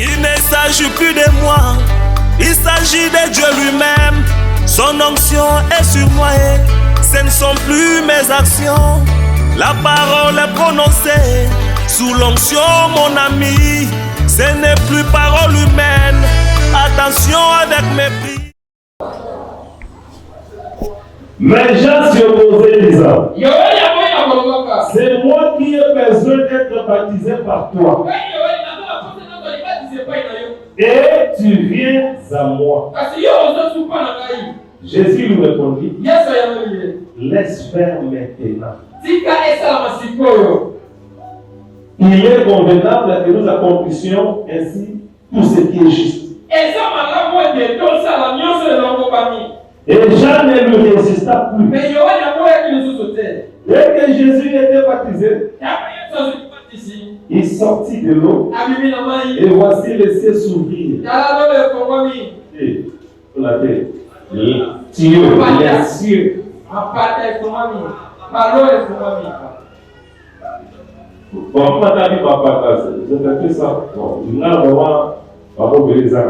Il ne s'agit plus de moi, il s'agit de Dieu lui-même. Son onction est sur moi et ce ne sont plus mes actions. La parole est prononcée sous l'onction, mon ami. Ce n'est plus parole humaine. Attention avec mépris. Mais Jean s'y opposait disant, c'est moi qui ai besoin d'être baptisé par toi. Et tu viens à moi. Jésus lui répondit, laisse faire maintenant. Il est convenable que nous accomplissions ainsi tout ce qui est juste. Et Jean ne lui résista plus. Dès que Jésus était baptisé, il sortit de l'eau et voici les cieux s'ouvrir. Et on a dit, les cieux. Bon, pas ta vie, papa, c'est fait ça. Bon, il a vraiment pas oublié ça.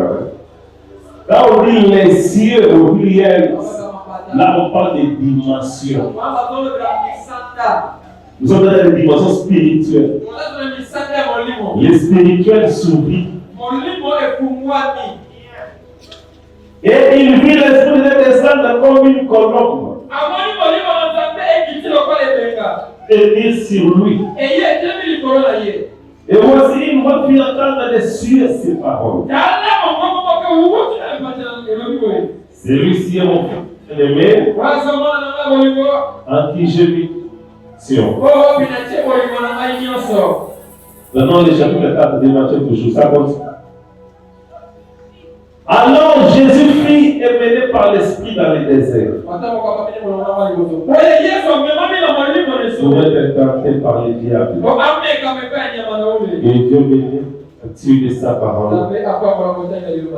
Là, on dit les cieux au pluriel. Là, on parle de dimensions. Nous sommes dans des dimensions spirituelles. Les spirituels s'oublient. Et il vit l'esprit de descendre comme une colombe et dire sur lui. Et voici une voix qui entend des cieux ces paroles. Celui-ci est mon fils aimé, en qui je vis. Maintenant, les chapitres 4 de Matthieu, toujours, ça compte. Alors Jésus fut mené par l'Esprit dans le désert. Pour être tenté par les diables. Et Dieu bénit à tuer de sa parole.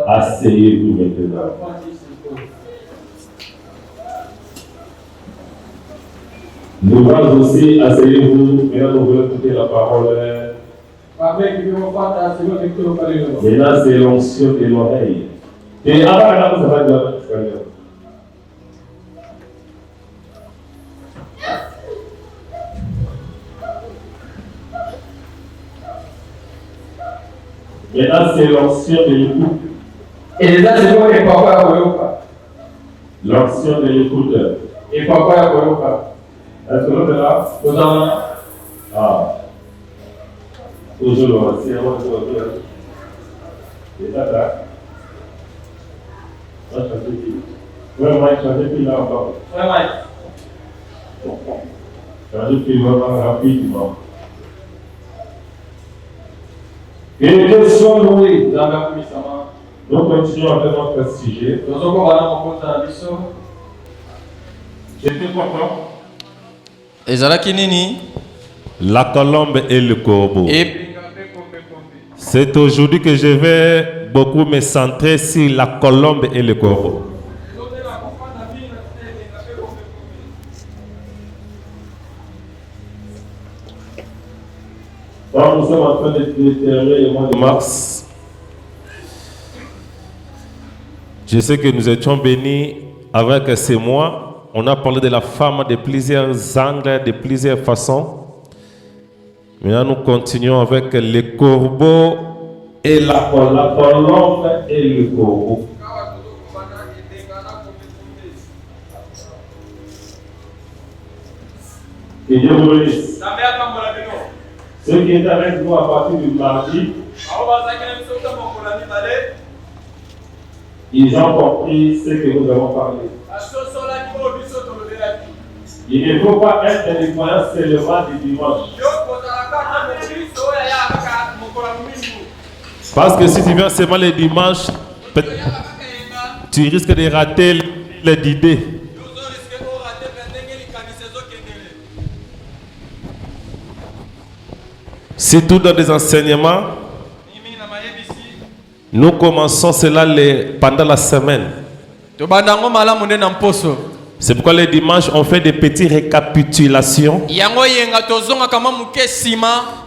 Asseyez-vous maintenant. Nous allons aussi, asseyez-vous, maintenant nous voulons écouter la parole. Maintenant c'est l'onction de l'oreille. Et avant la ça va être l'espagnol. Maintenant c'est l'onction de l'écoute. Et là c'est moi et papa à Koyoka. L'onction de l'écouteur. Et papa à Koyoka. Est-ce que l'autre est là? Ah. Toujours, c'est un autre. Et là. Ouais, Mike, changez plus là encore. Ouais, Mike. Changez plus vraiment rapidement. Et Dieu soit loué. Nous continuons avec notre sujet. C'était quoi? Ezalaki nini? La colombe et le corbeau. C'est aujourd'hui que je vais beaucoup me centrer sur la colombe et le corbeau. Donc nous sommes en train de déterminer le mois de mars. Je sais que nous étions bénis avec ces mois. On a parlé de la femme de plusieurs angles, de plusieurs façons. Maintenant, nous continuons avec les corbeaux et la colombe et le corbeau. Que Dieu vous bénisse. Ceux qui étaient avec nous à partir du mardi, ils ont compris ce que nous avons parlé. Il ne faut pas être des croyants seulement du dimanche. Parce que si tu viens seulement le dimanche, tu risques de rater les idées. Surtout dans des enseignements, nous commençons cela pendant la semaine. C'est pourquoi les dimanches, on fait des petites récapitulations.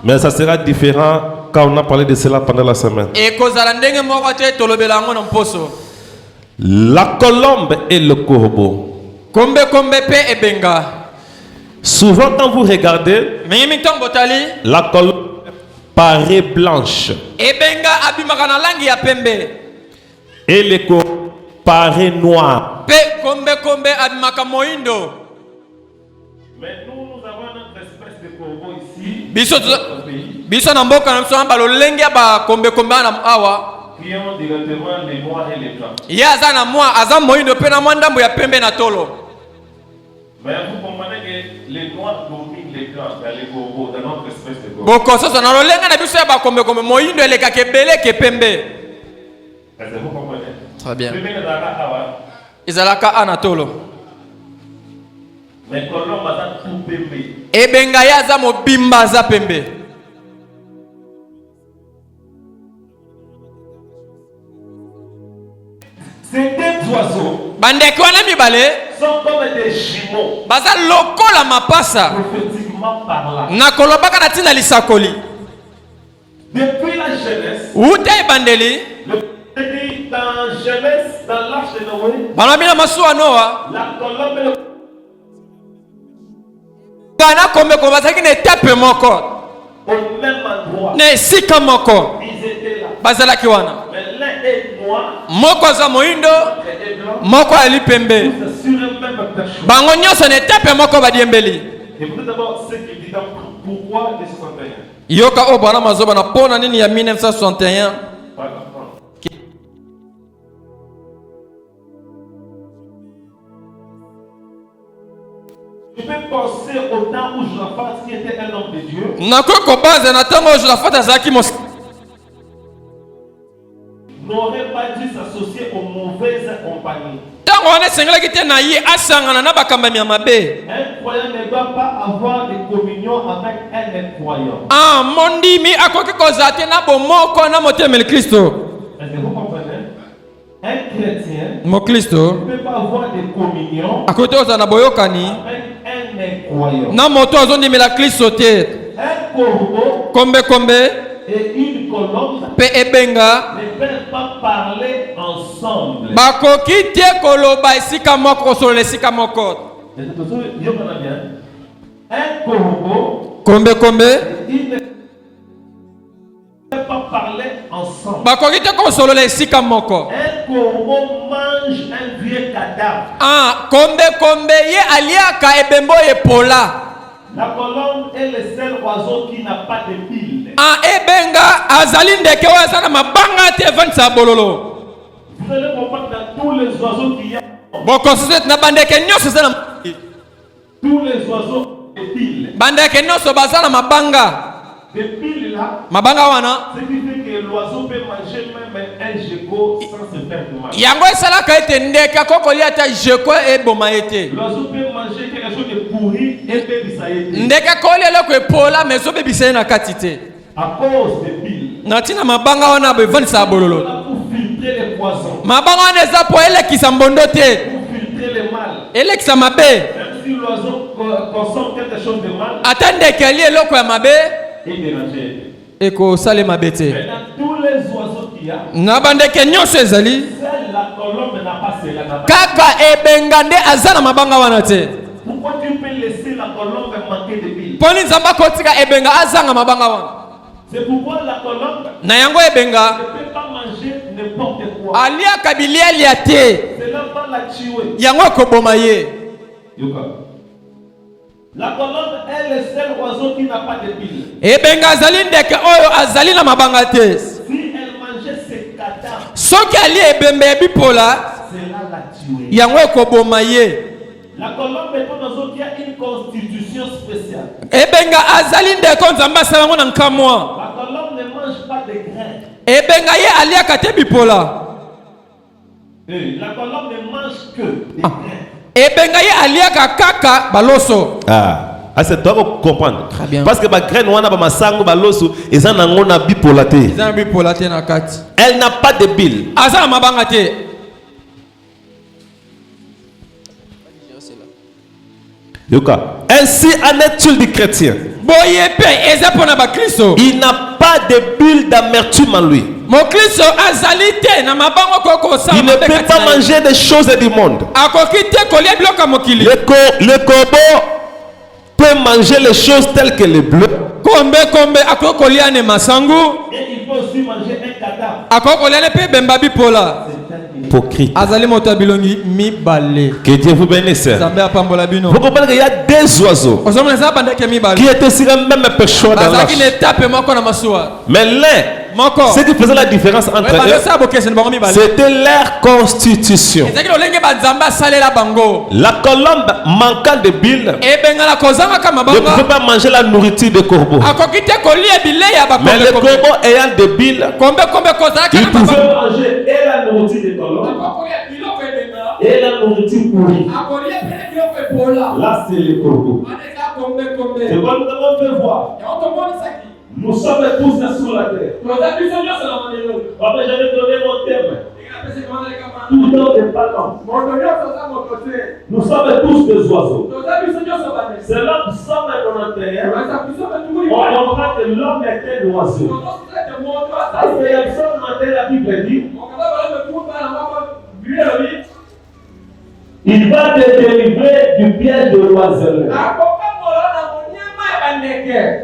Mais ça sera différent quand on a parlé de cela pendant la semaine. La colombe et le corbeau. Souvent quand vous regardez, la colombe paraît blanche et le corbeau paraît noir. Mais nous avons notre espèce de corbeau ici. Qui ont directement les noirs et les blancs. Mais vous comprenez que les noirs dominent les blancs dans les corbeaux, dans notre espèce de corbeau. Est-ce que vous comprenez? Très bien. Mais colombe a tout pembe. Ces deux oiseaux sont comme des jumeaux. Prophétiquement parlant. Depuis la Genèse, dans Genèse, dans l'arche de Noé, la colombe au même endroit. Ils étaient là. Mais l'un est noir, l'autre est blanc. Sur un même perchoir. Et vous d'abord ce qu'il dit dans pourquoi les 61. Tu peux penser au temps où Josaphat, qui était un homme de Dieu, n'aurait pas dû s'associer aux mauvaises compagnies. Un croyant ne doit pas avoir de communion avec un incroyant. Est-ce que vous comprenez? Un chrétien ne peut pas avoir de communion avec un incroyant. Un corbeau et une colombe ne peuvent pas parler ensemble. Un corbeau et une ne peuvent pas parler ensemble. Un corbeau mange un vieux cadavre. La colombe est le seul oiseau qui n'a pas de pile. Vous allez comprendre dans tous les oiseaux qu'il y a. Tous les oiseaux de piles. Des piles là, ce qui fait que l'oiseau peut manger même un gecko sans se faire de mal. L'oiseau peut manger quelque chose de pourri et peut bisaïter. À cause des piles. Pour filtrer les poisons. Pour filtrer les mâles. Même si l'oiseau consomme quelque chose de mal, il est mélangé. Mais dans tous les oiseaux qu'il y a, seule la colombe n'a pas cela. Pourquoi tu peux laisser la colombe manquer de billes? C'est pourquoi la colombe ne peut pas manger n'importe quoi. Cela va la tuer. La colombe est le seul oiseau qui n'a pas de billes. Si elle mangeait ses cadavres, cela la tuer. La colombe est un oiseau qui a une constitution spéciale. La colombe ne mange pas de graines. La colombe ne mange que des grains. C'est toi pour comprendre. Parce que ma graine wana ba masango ba loso eza nango na bipolaté. Elle n'a pas de bile. Ainsi en est-il du chrétien. Il n'a pas pas de bulles d'amertume en lui. Il ne peut pas manger des choses du monde. Le corbeau peut manger les choses telles que les bleus. Et il peut aussi manger un cadavre. Hypocrite. Que Dieu vous bénisse. Vous comprenez qu'il y a des oiseaux qui étaient aussi même pécheurs dans l'arche. Mais l'un, ce qui faisait la différence entre eux, c'était leur constitution. La colombe manquant de bile ne pouvait pas manger la nourriture des corbeaux. Mais le corbeau ayant de bile, il pouvait manger et la nourriture des colombes et la nourriture pourrie. Là, c'est le corbeau. C'est quoi nous avons fait voir. Nous sommes tous sur la terre. Après, j'avais donné mon thème. Tout le temps des ballons. Nous sommes tous des oiseaux. C'est là que nous sommes dans notre terre. On comprend que l'homme était un oiseau. Parce que la Bible dit, il va te délivrer du piège de l'oiseleur.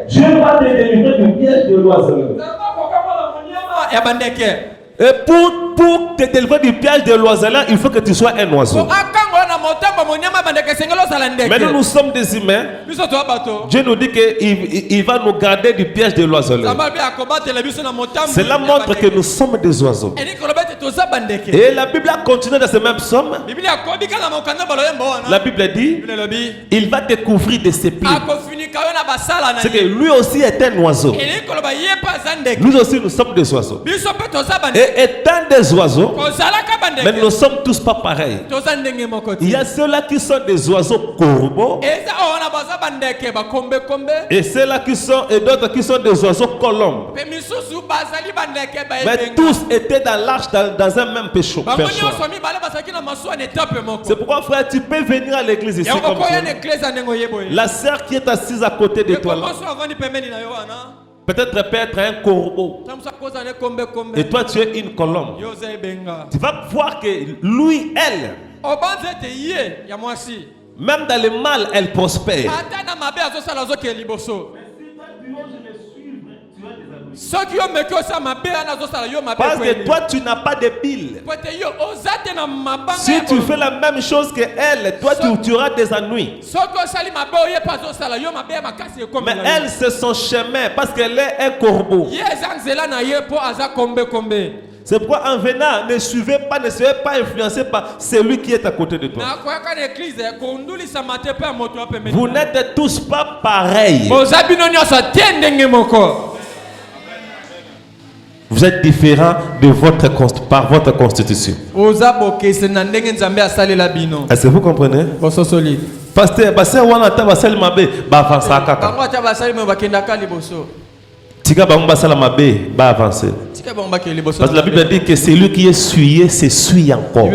Dieu va te délivrer du piège de l'oiseleur. Et pour te délivrer du piège de l'oiseleur, il faut que tu sois un oiseau. Mais nous sommes des humains. Dieu nous dit qu'il va nous garder du piège de l'oiseleur. Cela montre que nous sommes des oiseaux. Et la Bible a continué dans ce même psaume. La Bible dit, il va te couvrir de ses pieds. C'est que lui aussi est un oiseau. Nous aussi nous sommes des oiseaux. Et étant des oiseaux, mais nous ne sommes tous pas pareils. Il y a ceux-là qui sont des oiseaux corbeaux. Et ceux-là qui sont, et d'autres qui sont des oiseaux colombes. Mais tous étaient dans l'arche dans un même péché. C'est pourquoi, frère, tu peux venir à l'église ici comme ça. La sœur qui est assise à côté de toi là, peut-être peut être un corbeau. Et toi tu es une colombe. Tu vas voir que lui, elle, même dans le mal, elle prospère. Parce que toi tu n'as pas de bile. Si tu fais la même chose que elle, toi tu auras des ennuis. Mais elle c'est son chemin parce qu'elle est un corbeau. C'est pourquoi en venant, ne soyez pas influencé par celui qui est à côté de toi. Vous n'êtes tous pas pareils. Vous êtes différents par votre constitution. Est-ce que vous comprenez? Pasteur, avancer. Parce que la Bible dit que celui qui est souillé s'essuie encore.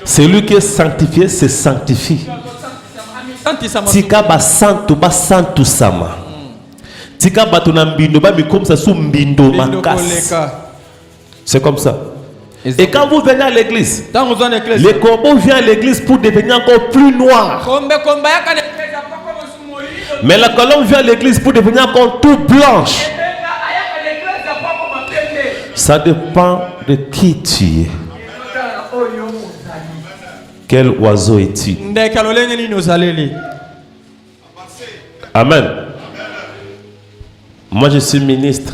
Celui qui est sanctifié se sanctifie. Tika ba santu sama. Tika ba tunambindo ba comme ça sous mbindo makas. C'est comme ça. Et quand vous venez à l'église, les corbeaux viennent à l'église pour devenir encore plus noirs. Mais la colombe vient à l'église pour devenir encore tout blanche. Ça dépend de qui tu es. Quel oiseau es-tu? Amen. Moi je suis ministre.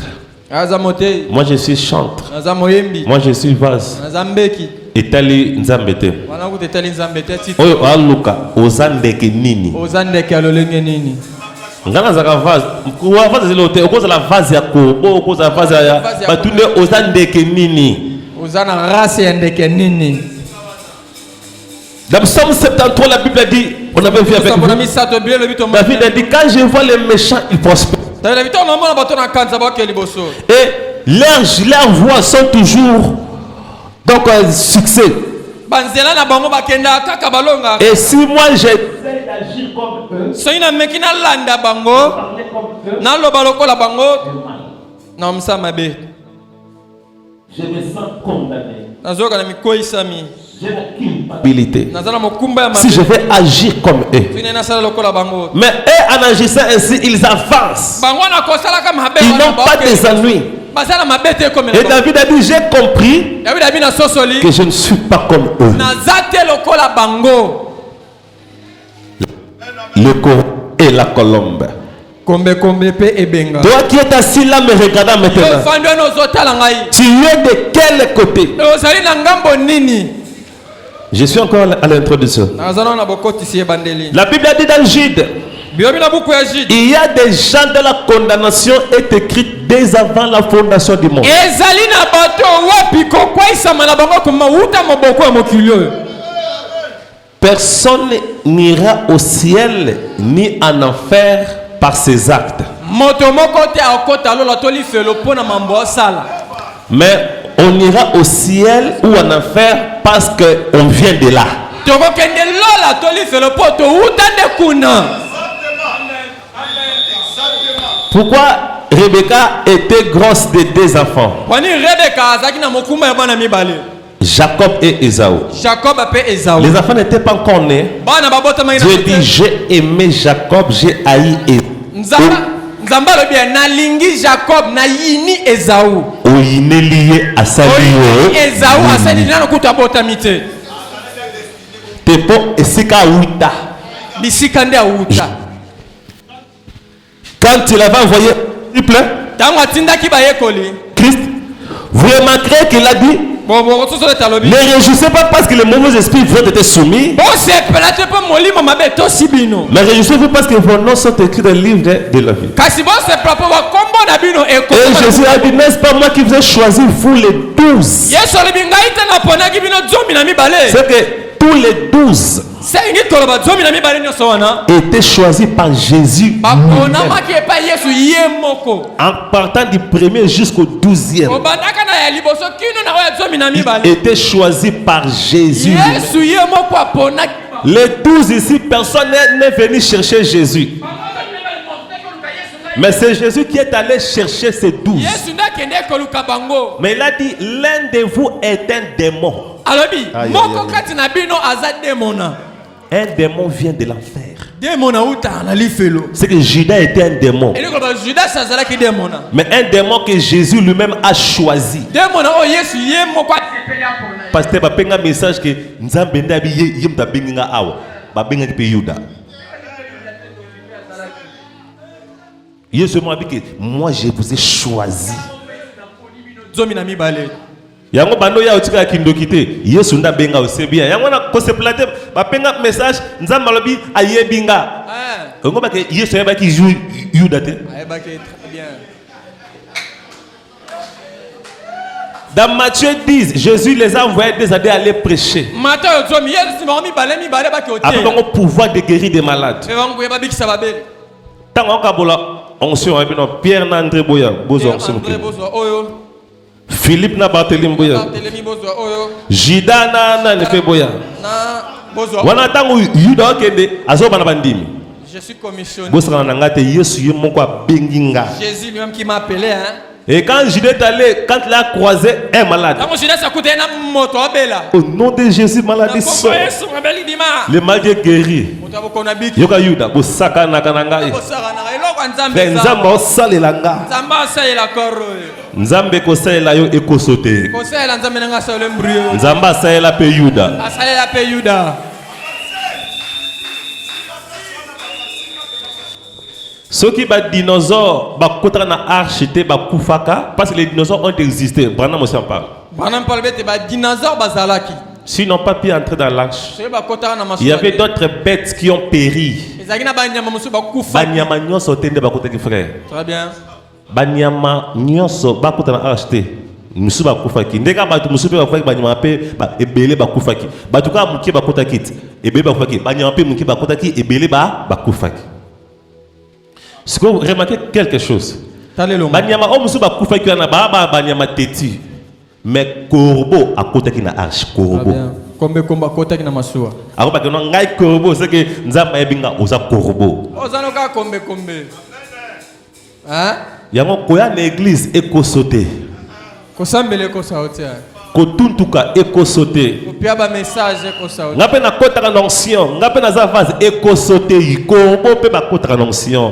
Moi je suis chantre. Moi je suis vase. Etali nzambete. Oyo aluka ozandeke nini. Ngana zaka vase. Kwa vase zelote okoza la vase ya korbo, okoza vase ya batune ozandeke nini. Ozana race ya ndeke nini. Dans Psaume 73 la Bible dit, on avait vu avec vous. La Bible dit quand je vois les méchants ils prospèrent. Et leurs voix sont toujours donc un succès. Et si moi j'essaie d'agir comme eux, parler comme naloba lokola bango na msa mabe. Je me sens condamné. Nazoka na mikoisami. J'ai la culpabilité. Nazala mokumba ya mabe. Si je vais agir comme eux. Fina sala lokola bango. Mais eux, en agissant ainsi, ils avancent. Bango na kosala ka mabe. Ils n'ont pas des ennuis. Basala mabe te comme. Et David a dit, j'ai compris David a dit na sosoli que je ne suis pas comme eux. Nazate lokola bango. Le corps et la colombe. Kombe pe ebenga. Toi qui es assis là me regardant maintenant. Tu es de quel côté? Je suis encore à l'introduction. La Bible a dit dans Jude, il y a des gens dont la condamnation est écrite dès avant la fondation du monde. Personne n'ira au ciel ni en enfer par ses actes. Mais on ira au ciel ou en enfer parce qu'on vient de là. Pourquoi Rebecca était grosse de 2 enfants? Jacob et Ésaü. Les enfants n'étaient pas encore nés. Dieu dit, j'ai aimé Jacob, j'ai haï Ésaü. Il est lié à sa vie. Quand il avait envoyé Christ, vous remarquerez qu'il a dit, ne réjouissez pas parce que les mauvais esprits vont être soumis. Mais réjouissez-vous parce que vos noms sont écrits dans le livre de la vie. Et Jésus a dit, n'est-ce pas moi qui vous ai choisi, vous les 12? C'est que tous les 12 étaient choisis par Jésus. En partant du premier jusqu'au 12e. Ils étaient choisis par Jésus. Les 12 ici, personne n'est venu chercher Jésus. Mais c'est Jésus qui est allé chercher ces 12. Mais il a dit, l'un de vous est un démon. Un démon vient de l'enfer. C'est que Judas était un démon. Mais un démon que Jésus lui-même a choisi. Parce que il y a un message que moi je vous ai choisi. Yango bando ya otika kindokite Yesu nda benga osebia yango na contemplater ba penga message nzamba lobi ayebinga yango ba ke Yesu ya ba ki Yuda te ayeba ke très bien. Dans Matthieu 10, Jésus les a envoyés des années à aller prêcher. Avec un pouvoir de guérir des malades. Tant qu'on a onction Pierre Nandré Boya Bozo Philippe na Barthélemy Boya Jida na Nefe Boya wana tango Yuda kende azoba na bandimi. Je suis commissionné. Jésus lui-même qui m'a appelé hein. Et quand Judas est allé, quand il a croisé un malade, au nom de Jésus, maladie sort. Le malade est guéri. Yoka Yuda, Bosaka Nakananga. Nzamba osale langa. Nzambe kosala yo ekosote. Nzamba sala pe Yuda. Ceux qui bat dinosaures, bah contre na archité, bah koufaka, parce que les dinosaures ont existé. Branham aussi en parle. Branham parle de bah dinosaures bazalaki. S'ils n'ont pas pu entrer dans l'arche, il y avait d'autres bêtes qui ont péri. Banyama nyoso tende bah côté frère. Très bien. Banyama nyoso bah côté na archité. Musu ba koufaki. Ndeka ba musu ba koufaki banyama pe ba ebele ba koufaki. Ba tuka muki ba kota kit. Ebele ba koufaki. Banyama pe muki ba kota ki ebele ba koufaki. Est-ce que vous remarquez quelque chose? Banyama omusu ba kufa ki na ba banyama teti. Mais corbeau à côté qui na arche corbeau. Komba côté qui na masua. Ako ba kono ngai corbeau c'est que nzamba ebinga oza corbeau. Ozanoka kombe. Hein? Yango koya na église ekosote. Kosambele kosaote. Kotuntuka ekosote. Kopia ba message kosaote. Ngape na kota na onction, ngape na za vase ekosote ikombo pe ba kota na onction.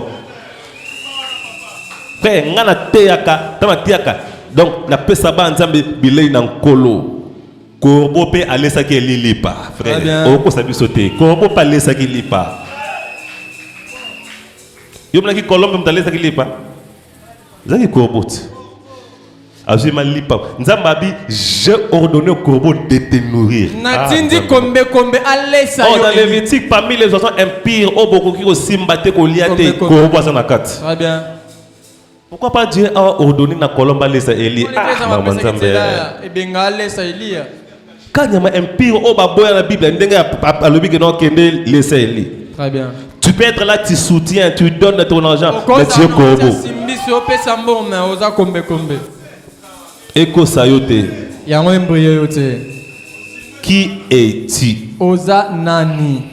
Frère, ngana teyaka, tama teyaka. Donc la pesa ba nzambe bilei na nkolo. Korbo pe alesa ki lilipa, frère. Oko sabi sote. Korbo pa alesa ki lipa. Yo mna ki kolombe mtalesa ki lipa. Zaki korbo. Absolument lipa. Nzambabi, j'ai ordonné au corbeau de te nourrir. Natindi kombe alesa yo. Dans Lévitique, parmi les oiseaux impurs, au beaucoup qui aussi mbate ko liate corbeau à sa carte. Très bien. Pourquoi pas Dieu a ordonné na kolomba lesa Eli? Maman Nzambe. E benga alesa Elia. Quand il y a un impur au baboya la Bible, à l'objet que non kende lesa Eli. Très bien. Tu peux être là, tu soutiens, tu donnes ton argent, mais Dieu corbeau. Simbiso pe sambo mais oza kombe. Eko sayote. Yango embryo yote. Qui es-tu? Oza nani?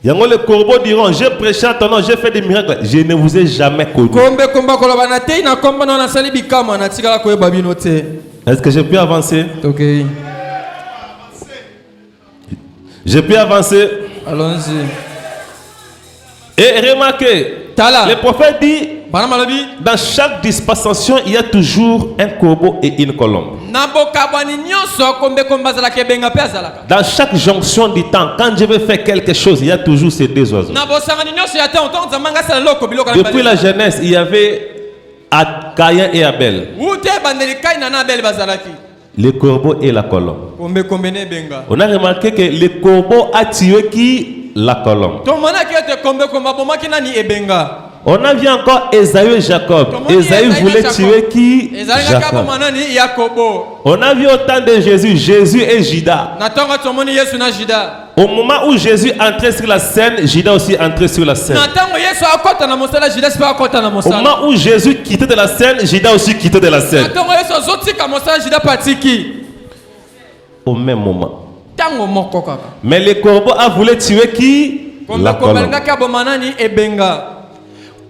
Yango les corbeaux diront, j'ai prêché à ton nom, j'ai fait des miracles. Je ne vous ai jamais connu. Kombe koloba na te na komba na sali bikama na tikala ko babino te. Est-ce que je peux avancer? OK. Je peux avancer? Allons-y. Et remarquez, le prophète dit, dans chaque dispensation, il y a toujours un corbeau et une colombe. Dans chaque jonction du temps, quand je veux faire quelque chose, il y a toujours ces deux oiseaux. Depuis la Genèse, il y avait Caïn et Abel. Le corbeau et la colombe. On a remarqué que le corbeau a tué qui? La colombe. On a vu encore Esaü et Jacob. Esaü voulait tuer qui? Jacob. On a vu autant de Jésus, Jésus et Judas. Au moment où Jésus entrait sur la scène, Judas aussi entrait sur la scène. Au moment où Jésus quittait de la scène, Judas aussi quittait de la scène. Au même moment. Mais le corbeau a voulu tuer qui? La colombe.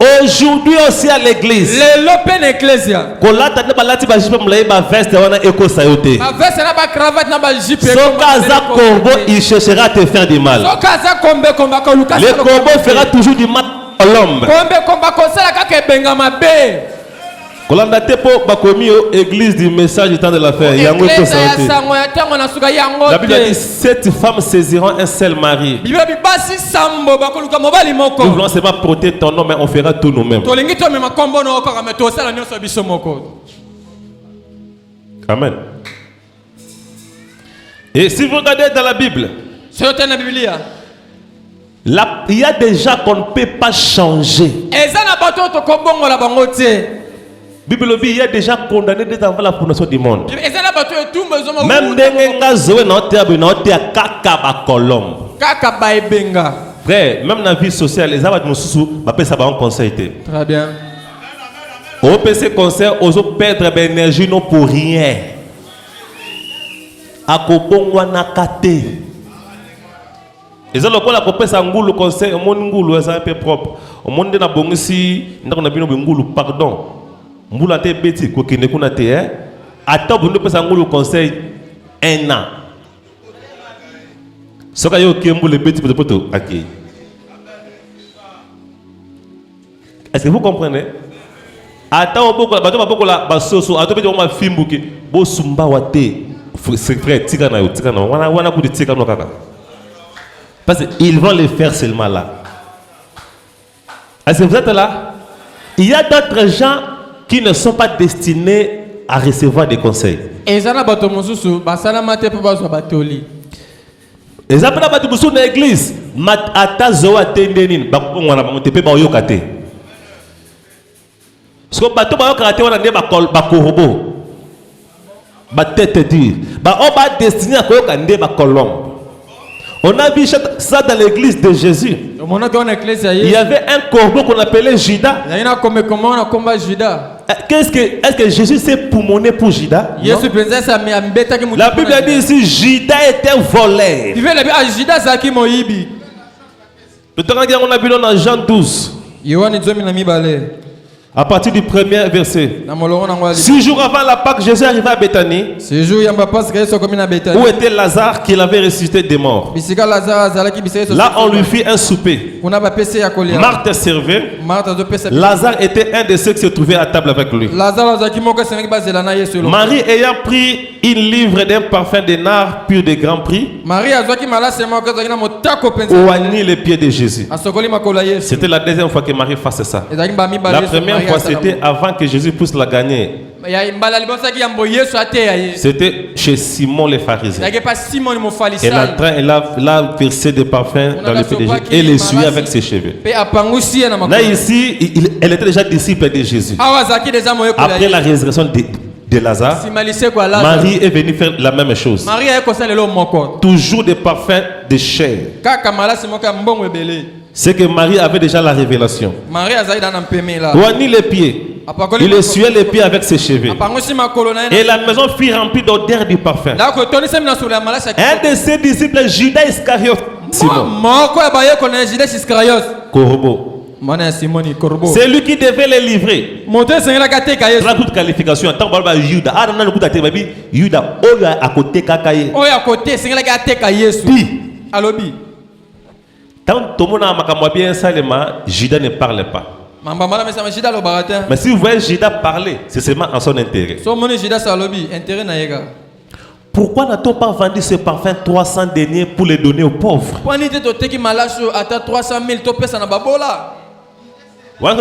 Aujourd'hui aussi à l'église. Il cherchera à te faire du mal. Le corbeau fera toujours du mal à l'homme. Kolanda tepo bakomi église du message du temps de la fin. La Bible dit 7 femmes saisiront un seul mari. Nous voulons seulement porter ton nom, mais on fera tout nous-mêmes. Amen. Et si vous regardez dans la Bible, il y a des gens qu'on ne peut pas changer. Bible dit il y a déjà condamné dès avant la fondation du monde. Même frère, même dans la vie sociale, les abat mususu appellent ça un conseil. Très bien. Au PC conseil, aux autres perdre l'énergie non pour rien. Akobongwa nakate. Et ça le quoi la copé ça ngulu conseil, mon ngulu ça un peu propre. Au monde na bongisi, ndako na bino ngulu pardon. Mbula te beti ko kene kuna te ata bundu pesa ngulu conseil 1 an. Soka yo kembule beti poto aki. Est-ce que vous comprenez? Ata oboko la bato baboko la basoso ata beti ma fimbuki bo sumba wate frère tika na wana ku tika no kaka. Parce qu'ils vont le faire seulement là. Est-ce que vous êtes là? Il y a d'autres gens qui ne sont pas destinés à recevoir des conseils. Les gens dans l'église, on a vu ça dans l'église de Jésus. Il y avait un corbeau qu'on appelait Judas. Est-ce que Jésus s'est poumoné pour Judas? La Bible dit ici Judas était voleur. On a vu dans Jean 12. À partir du premier verset. 6 jours avant la Pâque, Jésus arriva à Béthanie. Où était Lazare qu'il avait ressuscité des morts. Là, on lui fit un souper. Marthe servait. Lazare était un de ceux qui se trouvaient à table avec lui. Marie ayant pris une livre d'un parfum de nard pur de grand prix, oignit les pieds de Jésus. C'était la deuxième fois que Marie faisait ça. La première fois, c'était avant que Jésus puisse la gagner. C'était chez Simon le pharisien. Elle entra et l'a versé des parfums dans les pieds de Jésus et l'essuie avec ses cheveux. Là, ici, elle était déjà disciple de Jésus. Après la résurrection de Lazare, Marie est venue faire la même chose. Toujours des parfums de chair. C'est que Marie avait déjà la révélation. Oignit les pieds. Il essuyait les pieds avec ses cheveux. Et la maison fut remplie d'odeur du parfum. Un de ses disciples, Judas Iscariote, Simon. Corbeau. C'est lui qui devait les livrer. Très toute qualification. Tant que Judas, Judas, à côté kakaye. Tant que tout le monde a bien salement, Judas ne parlait pas. Mais si vous voyez Judas parler, c'est seulement en son intérêt. Pourquoi n'a-t-on pas vendu ce parfum 300 deniers pour les donner aux pauvres? En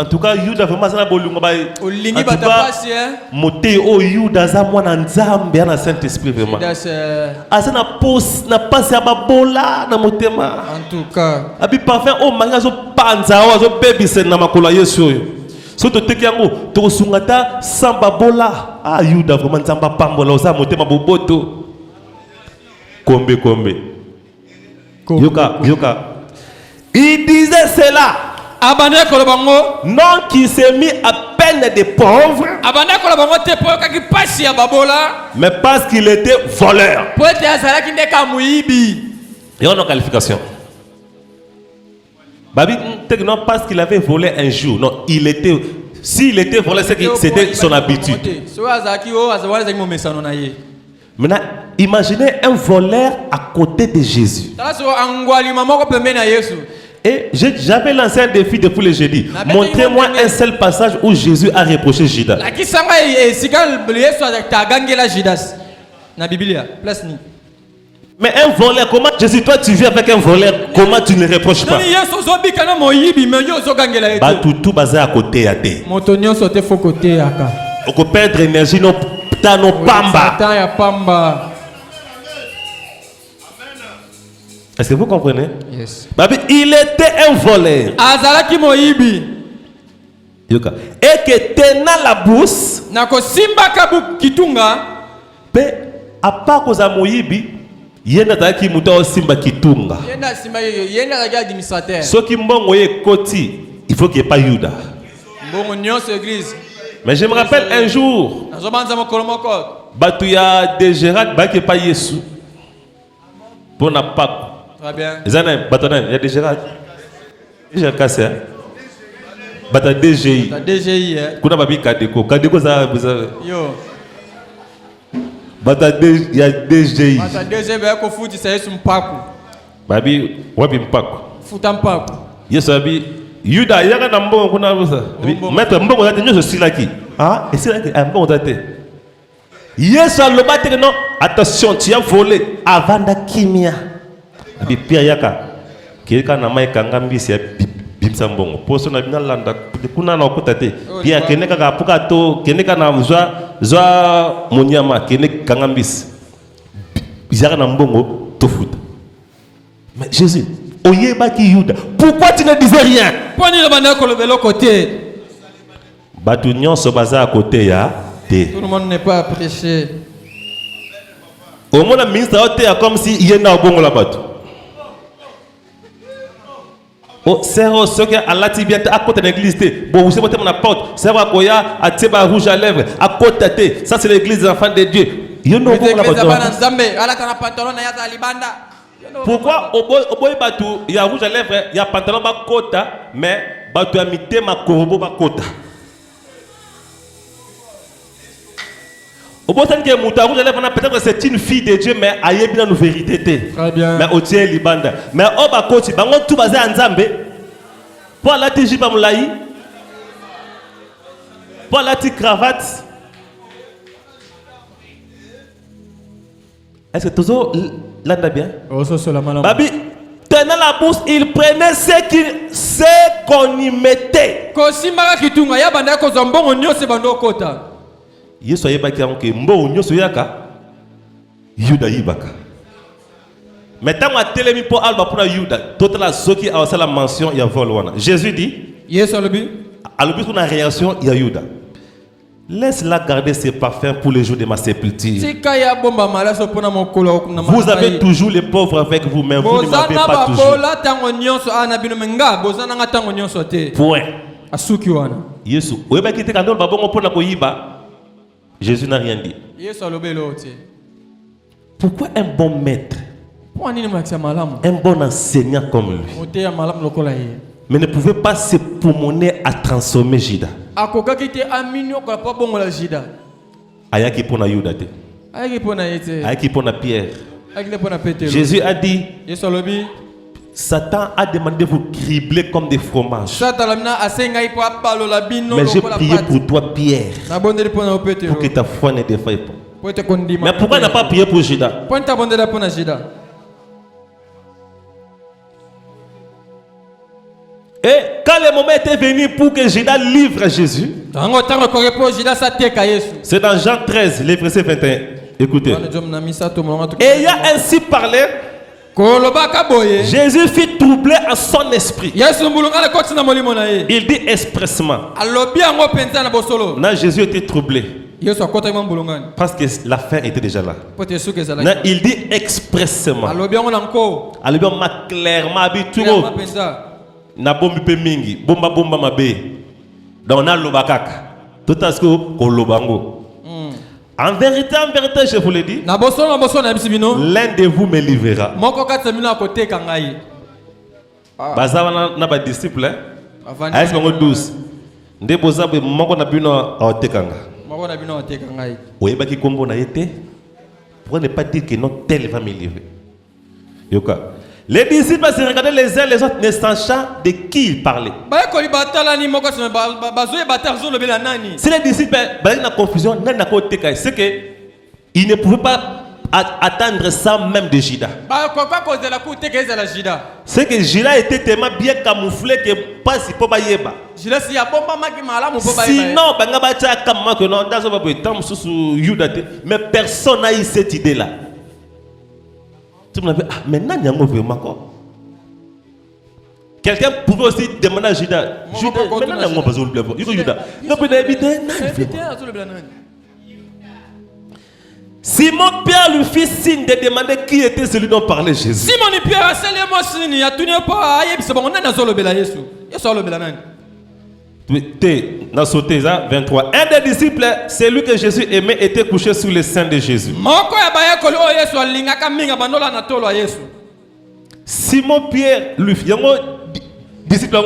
tout cas, Yuda vraiment ça bolunga ba. Moté o Yuda za mwana nzambe na Saint-Esprit vraiment. Asa na pos na passe babola na motema. En tout cas. Abi parfum o manga zo panza o zo baby sen na makola Yesu. So to teki yango to sungata samba bola. Ah Yuda vraiment nzamba pambola za motema boboto. Kombe. Yoka. Il disait cela. Non, qui s'est mis à peine des pauvres, mais parce qu'il était voleur. Et on a qualification. Babi, non parce qu'il avait volé un jour. Non, il était. S'il était volé, c'était son habitude. Maintenant, imaginez un voleur à côté de Jésus. Et j'avais lancé un défi depuis le jeudi. Montrez-moi un seul passage où Jésus a reproché Judas. Mais un voleur, comment Jésus, toi tu vis avec un voleur, comment tu ne le reproches pas? Bah tout basé à côté à thé. On peut perdre énergie, nos pamba. Est-ce que vous comprenez? Yes. Il était un voleur. Et que tenant la bourse, à part que Moïbi, il y a qui mouta simba kitunga. Ce qui m'ont côté, il faut qu'il n'y ait pas Yuda. Mais je me rappelle un jour, il y a des gérants qui n'ont pas Yesu. Pour n'a pas. Très bien. Il y a des gérants. J'ai cassé. Il y a DGI. DGI. Kadeko. Kadeko, ça. Yo. Il y a DGI. Babi, wabi mpaku. Futa mpaku. Yes, babi. Yuda, il y a un bon qu'on a ça. Maître, bon, on a tenu ce silaki. Ah, et c'est là un bon daté. Yes, le battre non. Attention, tu as volé avant de kimia. Abi pia yaka. Quelqu'un n'a pas kangambi c'est bimsambongo. Poso na bina landa. Kuna na okutate. Pia keneka ka pukato, keneka na zwa munyama, keneka kangambis. Bizarre na mbongo tofuta. Mais Jésus, oyeba ki Yuda. Pourquoi tu ne disais rien? Poni le bana ko le vélo côté. Batu nyonso baza à côté ya. Tout le monde n'est pas prêché. Au moins, le ministre a comme si il y a un bon là-bas. Oh, c'est ce que Allah dit bien à côté de l'église. Bon, vous savez, mon apôtre, c'est vrai qu'il y a un teba rouge à lèvres, à côté. Ça, c'est l'église des enfants de Dieu. Il y a un bon là-bas. Pourquoi au boy batu il y a rouge à lèvres, il y a pantalon ba kota, mais batu a mité ma korobo ba kota. Au bout de ce mouta rouge à lèvres, peut-être que c'est une fille de Dieu, mais aïe bien nos vérités. Très bien. Mais au tiers libanda. Mais au bas koti, bango tout basé en Zambé. Pour la tiji ba moulaï. Pour la ti cravate. Est-ce que toujours là bien? Oh, ça c'est la maladie. Babi, tenant la bourse, il prenait ce qu'on y mettait. Kosimba kitunga ya banda ko zombongo nyose bando kota. Yesu ayebaki anke mbo nyose yaka. Yuda yibaka. Maintenant à telemi pour alba pour Yuda. Toute la soki a aussi la mention il y a vol wana. Jésus dit. Yesu alobi. Alobi pour la réaction il y a Yuda. Laisse-la garder ses parfums pour les jours de ma sépulture. Vous avez toujours les pauvres avec vous, mais vous ne m'avez pas toujours. Point. Jésus n'a rien dit. Pourquoi un bon maître, un bon enseignant comme lui, mais ne pouvait pas se pulmoner à transformer Judas? Ayaki pona Yuda te. Ayaki pona Pierre. Jésus a dit, Satan a demandé de vous cribler comme des fromages. Mais j'ai prié pour toi, Pierre, pour que ta foi ne défaille pas. Mais pourquoi n'a pas prié pour Judas? Et quand le moment était venu pour que Judas livre Jésus, c'est dans Jean 13, le verset 21. Écoutez. Et il y a ainsi parlé, Jésus fit troubler à son esprit. Il dit expressement. Non, Jésus était troublé. Parce que la fin était déjà là. Non, il dit expressement. Alors, clairement, na bombi pe mingi bomba mabe donc na lobakaka tout à ce que lobango. En vérité je vous le dis, l'un de vous me livrera. Baza na ba disciple est-ce qu'on 12 nde boza be moko na bino otekanga oyeba ki kombo na yete pour ne pas dire que non tel va me livrer. Yoka. Les disciples se regardaient les uns les autres, ne sachant de qui ils parlaient. Si les disciples étaient en confusion, c'est qu'ils ne pouvaient pas attendre ça même de Judas. C'est que Judas était tellement bien camouflé que pas si peut pas yeba. Sinon, mais personne n'a eu cette idée-là. Maintenant, il y a un mouvement. Quelqu'un pouvait aussi demander à Judas. Maintenant, il y a un mouvement. Simon Pierre lui fit signe de demander qui était celui dont parlait Jésus. Simon Pierre a scellé moi signe. Il y a tout n'est pas. Dans Sothèse 23, un des disciples, celui que Jésus aimait, était couché sous le sein de Jésus. Simon Pierre lui fit disciple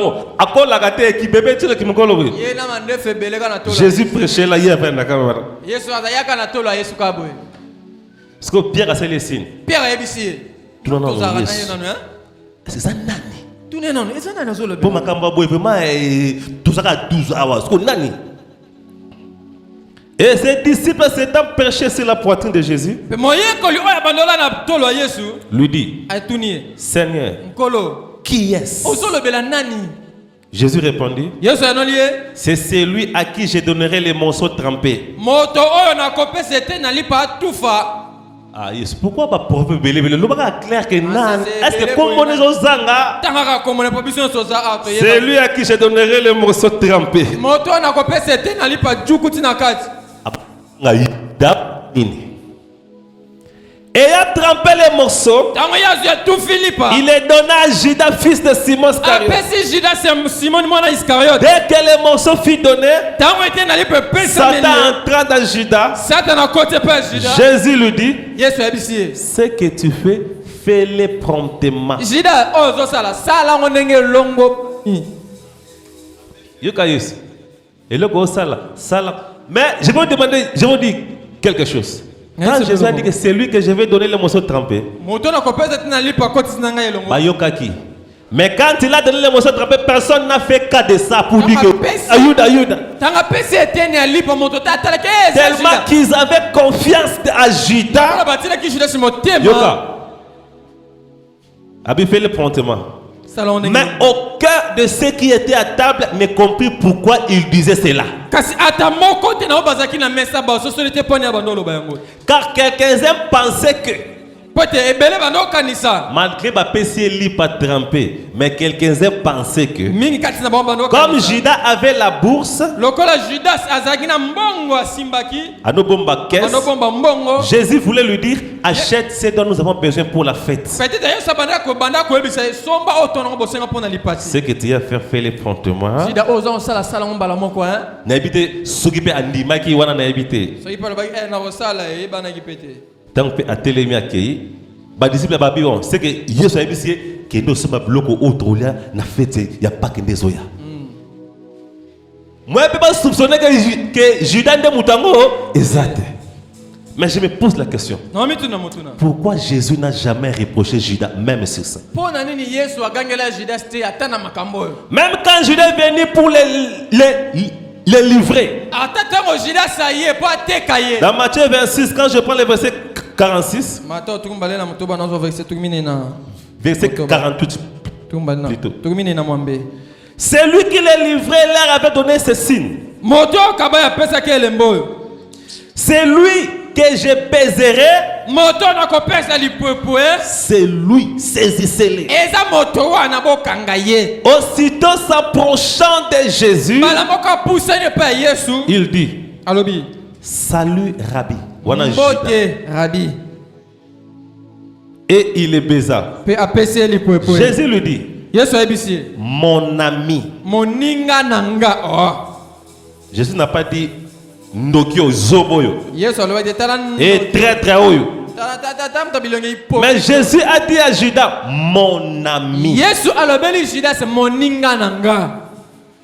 Jésus prêchait là hier. Parce que Pierre a fait les signes. C'est ça nani. Pour ma camba vraiment tout ça à 12 hours. Et ses disciples s'étant perchés sur la poitrine de Jésus, lui dit, Seigneur, qui est-ce? Jésus répondit, c'est celui à qui je donnerai les morceaux trempés. Ah, yes. Pourquoi pas prophète belé le clair que nan est-ce que comme on est aux zanga c'est lui à qui je donnerai les morceaux trempés. Et il a trempé les morceaux. Il les donna à Judas, fils de Simon Iscariote. Dès que les morceaux furent donnés, Satan entra dans Judas. Jésus lui dit, ce que tu fais, fais-les promptement. Judas ozo sala sala ngonenge longo. Yokayus. Et le sala. Mais je vais vous demander, je vais vous dire quelque chose. Quand Jésus a dit que c'est lui que je vais donner les morceaux trempés, mais quand il a donné les morceaux trempés, personne n'a fait cas de ça pour dire que Ayoud. Tellement qu'ils avaient confiance à Judas. Yoka. Abi fait le promptement. Mais aucun de ceux qui étaient à table ne comprit pourquoi il disait cela. Car quelques-uns pensaient que malgré ma PC pas trempé, mais quelques-uns pensaient que comme Judas avait la bourse, Jésus voulait lui dire achète ce dont nous avons besoin pour la fête. Ce que tu as fait, fais les promptement. N'habitez s'occuper à Ndimaki ou à n'habiter. Tant que à télémi accueilli, bah disciple babi on c'est que Yesu a dit que nous sommes bloqués autour là na fête il y a pas que des oya. Moi je peux pas soupçonner que Judas de Mutango exact. Mais je me pose la question. Pourquoi Jésus n'a jamais reproché Judas même sur ça? Même quand Judas est venu pour les livrer. Dans Matthieu 26, quand je prends le verset 46, verset 48 plutôt. C'est lui qui les livrait, leur avait donné ce signe. C'est lui que je baiserai. C'est lui, saisissez-les. Aussitôt s'approchant de Jésus, il dit salut Rabbi. Et il le baisa. Jésus lui dit mon ami. Jésus n'a pas dit Ndokio Zoboyo. Et très haut. Mais Jésus a dit à Judas mon ami.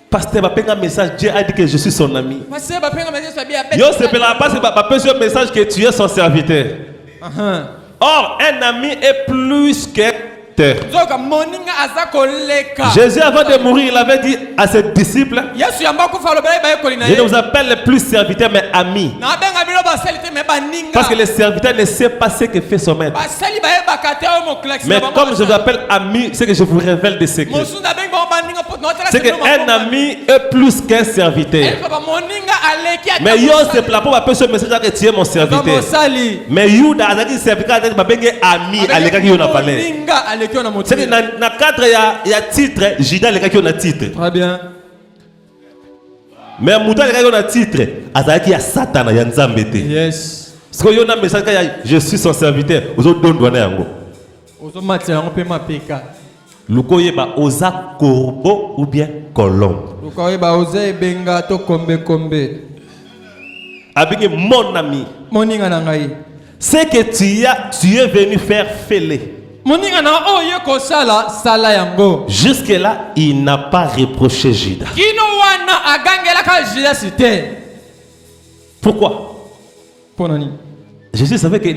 Pasteur va faire un message, Dieu a dit que je suis son ami. Yo c'est pas message que tu es son serviteur. Or un ami est plus que Jésus avant de mourir, il avait dit à ses disciples, je ne vous appelle plus serviteur mais ami. Parce que le serviteur ne sait pas ce que fait son maître. Mais comme je vous appelle ami, c'est que je vous révèle des secrets. C'est qu'un ami est plus qu'un serviteur. Mais yo c'est pour appeler ce message que tu es mon serviteur. Mais Yuda a dit serviteur ami à l'écart qui on a parlé. C'est que dans le cadre il y a titre, Judas les gars qui ont un titre. Très bien. Mais Mouta les gars qui ont un titre, Azaki y a Satan y a Nzambete. Yes. Parce que y a un message je suis son serviteur, aux autres donnent donner yango. Aux autres matières on peut m'appeler. Lukoye ba oza corbeau ou bien colombe. Lukoye ba oza benga to kombe. Abinge mon ami. Moninga nangai. C'est que tu es venu faire fêler. Jusque là, il n'a pas reproché Judas. Pourquoi? Jésus savait que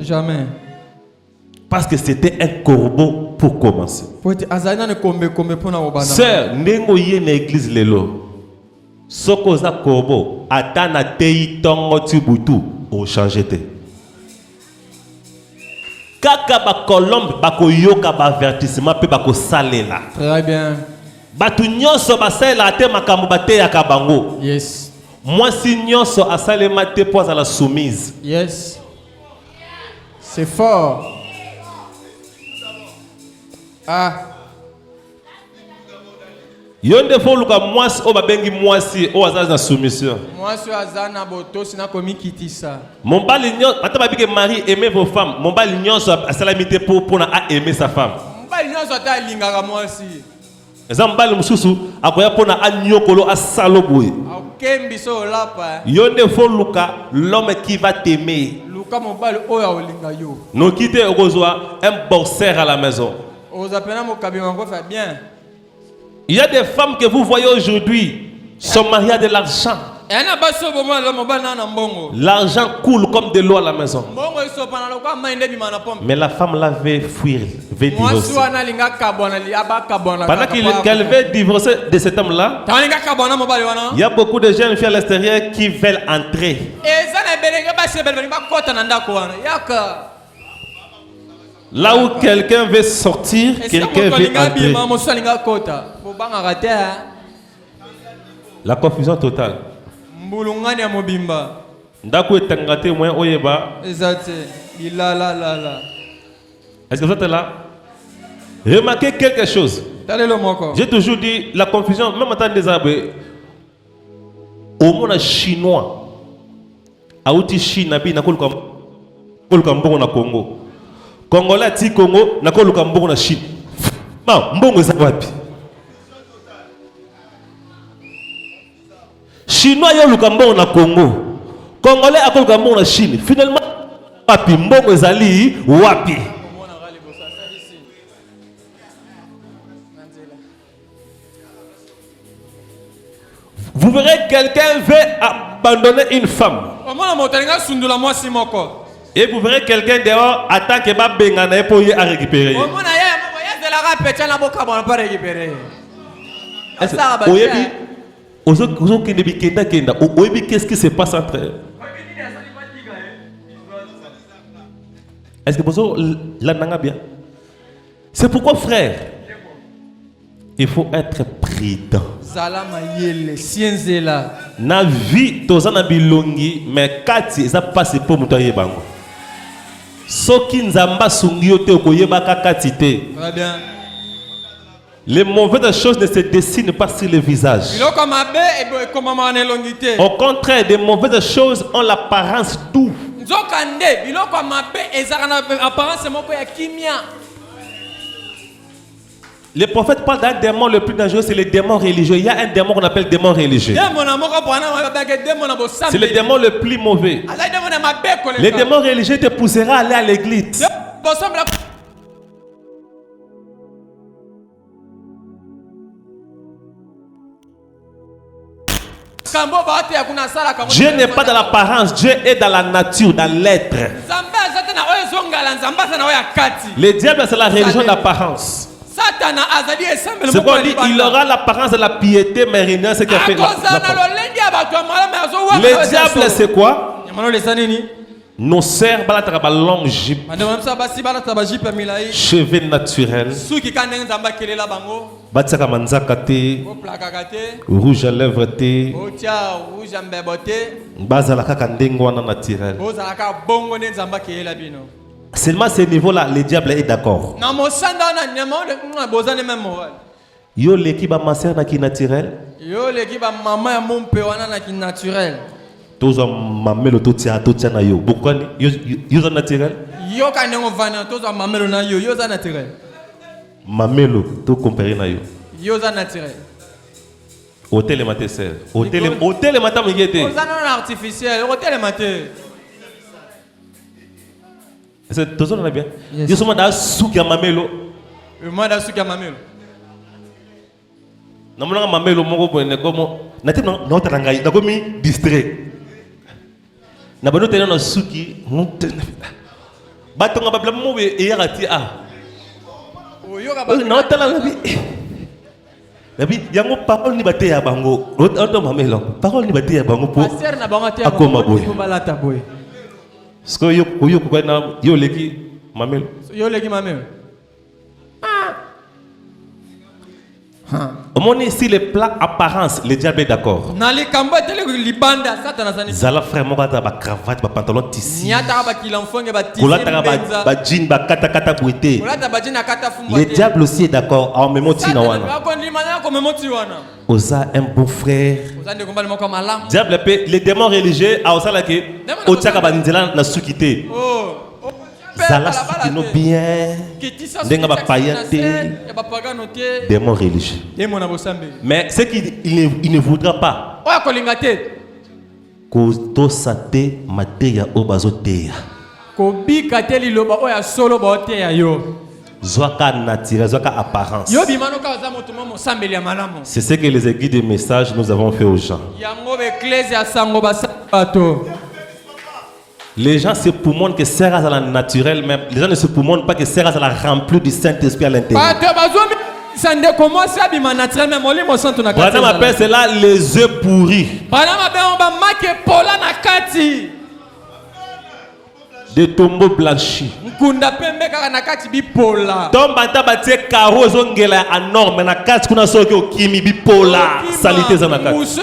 jamais. Parce que c'était un corbeau pour commencer. Sœur, n'engo yé na église lelo. Sokoza corbeau, atana tei tongo tibutu, au changé te. Kaka ba colombe bako yoka ba avertissement pe bako salela. Très bien. Batu nyonso ba salela te makambo bate ya kabango. Yes. Moi si nyonso asalema te po za la soumise. Yes. C'est fort. Ah. Yonde fo luka mwasi o babengi mwasi o azaza na soumission. Mwasi azana boto sina komi kitisa. Mon bali nyonso ata babike mari aimer vos femmes. Mon bali nyonso asalamité pour na aimer sa femme. Mon bali nyonso ata lingaka mwasi. Ezambali mususu akoya pona anyokolo asalo boye. Akembi so lapa. Yonde fo luka l'homme qui va t'aimer. Nous quitter au besoin un boxeur à la maison. Il y a des femmes que vous voyez aujourd'hui, sont mariées à de l'argent. L'argent coule comme de l'eau à la maison. Mais la femme là veut fuir, veut divorcer. Pendant qu'elle veut divorcer de cet homme là, il y a beaucoup de jeunes filles à l'extérieur qui veulent entrer. Là où quelqu'un veut sortir, quelqu'un veut entrer. La confusion totale. Est-ce que vous êtes là? Remarquez quelque chose. J'ai toujours dit la confusion, même en tant que des arbres, au monde chinois, à outil Chine, na Congo. Congolais ti Congo, na Congo na Chine. Mbongo za wapi? Chinois yo lukambo na Congo. Congolais a lukambo na Chine. Finalement, wapi mbongo ezali wapi? Vous verrez quelqu'un veut abandonner une femme. Et vous verrez quelqu'un dehors attend que ba bengana pour y à récupérer. Qu'est-ce qui se passe entre eux? Est-ce que vous l'avez bien? C'est pourquoi, frère, il faut être prudent. Na vie tozana bilongi mais kati ça passe pour mutoye bango. Soki nzamba sungi yote okoyeba kati te. Très bien. Les mauvaises choses ne se dessinent pas sur le visage. Au contraire, des mauvaises choses ont l'apparence douce. Les prophètes parlent d'un démon le plus dangereux, c'est le démon religieux. Il y a un démon qu'on appelle démon religieux. C'est le démon le plus mauvais. Le démon religieux te poussera à aller à l'église. Dieu n'est pas dans l'apparence, Dieu est dans la nature, dans l'être. Le diable, c'est la religion d'apparence. C'est quoi dit, il aura l'apparence de la piété, mais rien ce qui a fait le diable, c'est quoi? Nos sœurs, longue jupe, cheveux naturels, rouge à lèvres, naturel. Seulement ce niveau-là, le diable est d'accord. Yo l'équipe a ma sœur qui naturel. Yo l'équipe a maman et mon père qui naturel. Tous ont mamelo tout ça na yo. Pourquoi yo naturel? Yo quand on va tous ont mamelo na yo, yo naturel. Mamelo tout comparé na yo. Yo naturel. Hôtel et matin sœur. Hôtel et matin me guette. Yo artificiel, hôtel et matin. C'est tout ça on a bien. Yo sommes dans souki mamelo. Moi dans souki mamelo. Na mona mamelo moko boene komo na te na otanga na komi distrait na bano tena na suki batonga babla mo be e yarati a oyo ka ba na otala na bi yango parole ni bate ya bango oto mamelo parole ni bate ya bango po akoma boy sko yo ko na yo leki mamelo Au moins ici les plats apparence, le diable est d'accord. Zala frère mon gars ba cravate ba pantalon tissu. Kola ta ba jean ba kata kata bouete. Le diable aussi est d'accord. En même temps na wana. Osa un bon frère. Diable peut les démons religieux a osala ke o tsaka ba nzela na sukité. Zala sukino bien. Ndenga ba payate. Démon religieux. Mais ce qu'il ne voudra pas. Ko to sate mateya obazoteya. Kobika te liloba oya solo ba te ya yo. Zwaka naturel, zwaka apparence. Yo bimano ka za moto mo sambeli ya malamu. C'est ce que les aiguilles de message nous avons fait aux gens. Yango be ecclesia sango ba sabato. Les gens se poumonent que Sarah à la naturelle même. Les gens ne se poumonent pas que Sarah à la remplie du Saint-Esprit à l'intérieur. Branham appelle cela les œufs pourris. Des tombeaux blanchis. Tombata batie karo zongela anorme na kati kuna soki okimi bipola salité za na kati.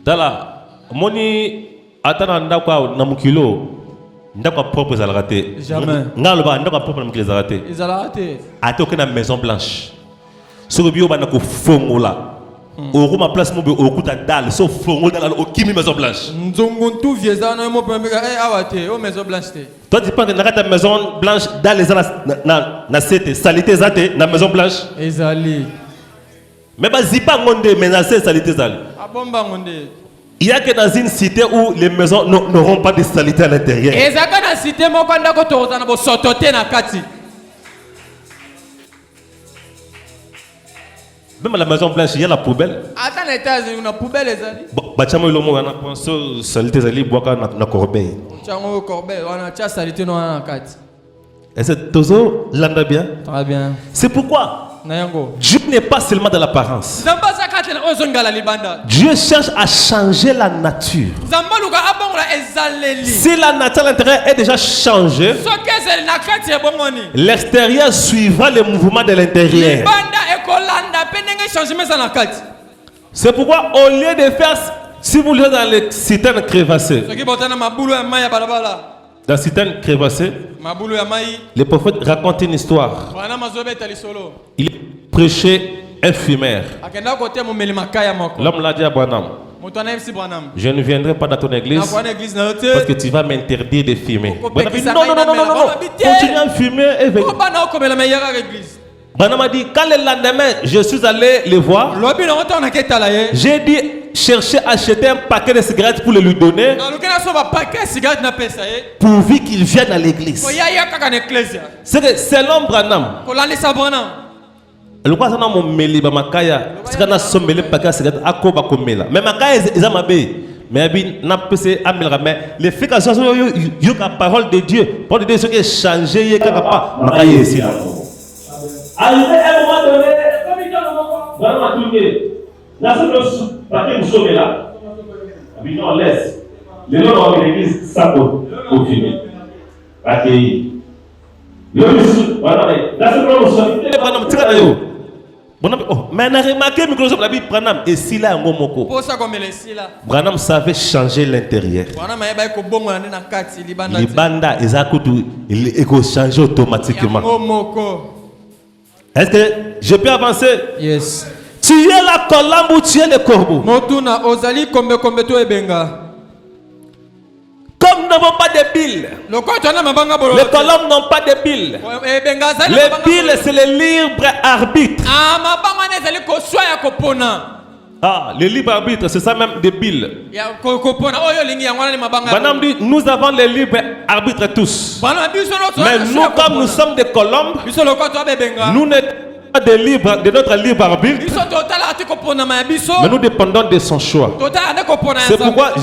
Dala moni atana ndakwa na mukilo ndakwa propre za raté. Jamais. Ngaloba ndakwa propre na mukilo za raté. Ezala raté. Ate okena maison blanche. Soko bio bana ko fongola. Au ma place mobe okuta dal so fongola dal okimi maison blanche. Nzongontu vieza na mo pembeka awate o maison blanche te. Toi tu penses que na maison blanche dans les na sete salité zate na maison blanche. Ezali. Mais bah zipa ngonde menacer salité zali. Abomba ngonde. Il y a que dans une cité où les maisons n'auront pas de salité à l'intérieur. Ezaka na cité moko ndako toza na bo sotote na kati. Même à la maison blanche, il y a la poubelle. Attends, l'étage, il y a une poubelle, ezali. Bachamo ilomo wana penso salité zali boka na corbeille. Chango corbeille, on a cha salité no na kati. Et c'est tozo landa bien. Très bien. C'est pourquoi Dieu n'est pas seulement de l'apparence. Dieu cherche à changer la nature. Si la nature à l'intérieur est déjà changée, l'extérieur suivra le mouvement de l'intérieur. C'est pourquoi au lieu de faire, si vous lisez dans les citernes crévassées, dans certaines crévassées, les prophètes racontent une histoire. Il prêchait un fumeur. L'homme l'a dit à Branham: je ne viendrai pas dans ton église parce que tu vas m'interdire de fumer. Branham dit: non, continue à fumer et venez. Branham a dit: quand le lendemain je suis allé les voir, j'ai dit chercher à acheter un paquet de cigarettes pour le lui donner, pourvu qu'il vienne à l'église. C'est que selon Branham, le quoi ça n'a mon meli ba makaya, c'est qu'on a sommé paquet de cigarettes à quoi ba komela. Mais makaya ils amabe, mais abi n'a passé amela mais l'efficacité yo la parole de Dieu, parole de Dieu ce qui est changé y pas makaya ici là. Arrivé à un moment donné, Branham a tourné. Là, c'est le paquet de sauver là. Non, laisse. Les gens ont l'église, ça au fini. Accueilli. Là, c'est le mais on a remarqué que la Bible Branham et si là, Branham savait changer l'intérieur. Les bandas, ils ont changé automatiquement. Est-ce que je peux avancer? Yes. Tu es la colombe ou tu es le corbeau? Motuna ozali kombe to ebenga. Comme nous n'avons pas de billes, les colombes n'ont pas de billes. Les billes, c'est le libre arbitre. Ah, le libre arbitre, c'est ça même des billes. Madame dit, nous avons le libre arbitre tous. Mais nous, comme nous sommes des colombes, nous n'avons pas de notre libre arbitre. Mais nous dépendons de son choix. C'est pourquoi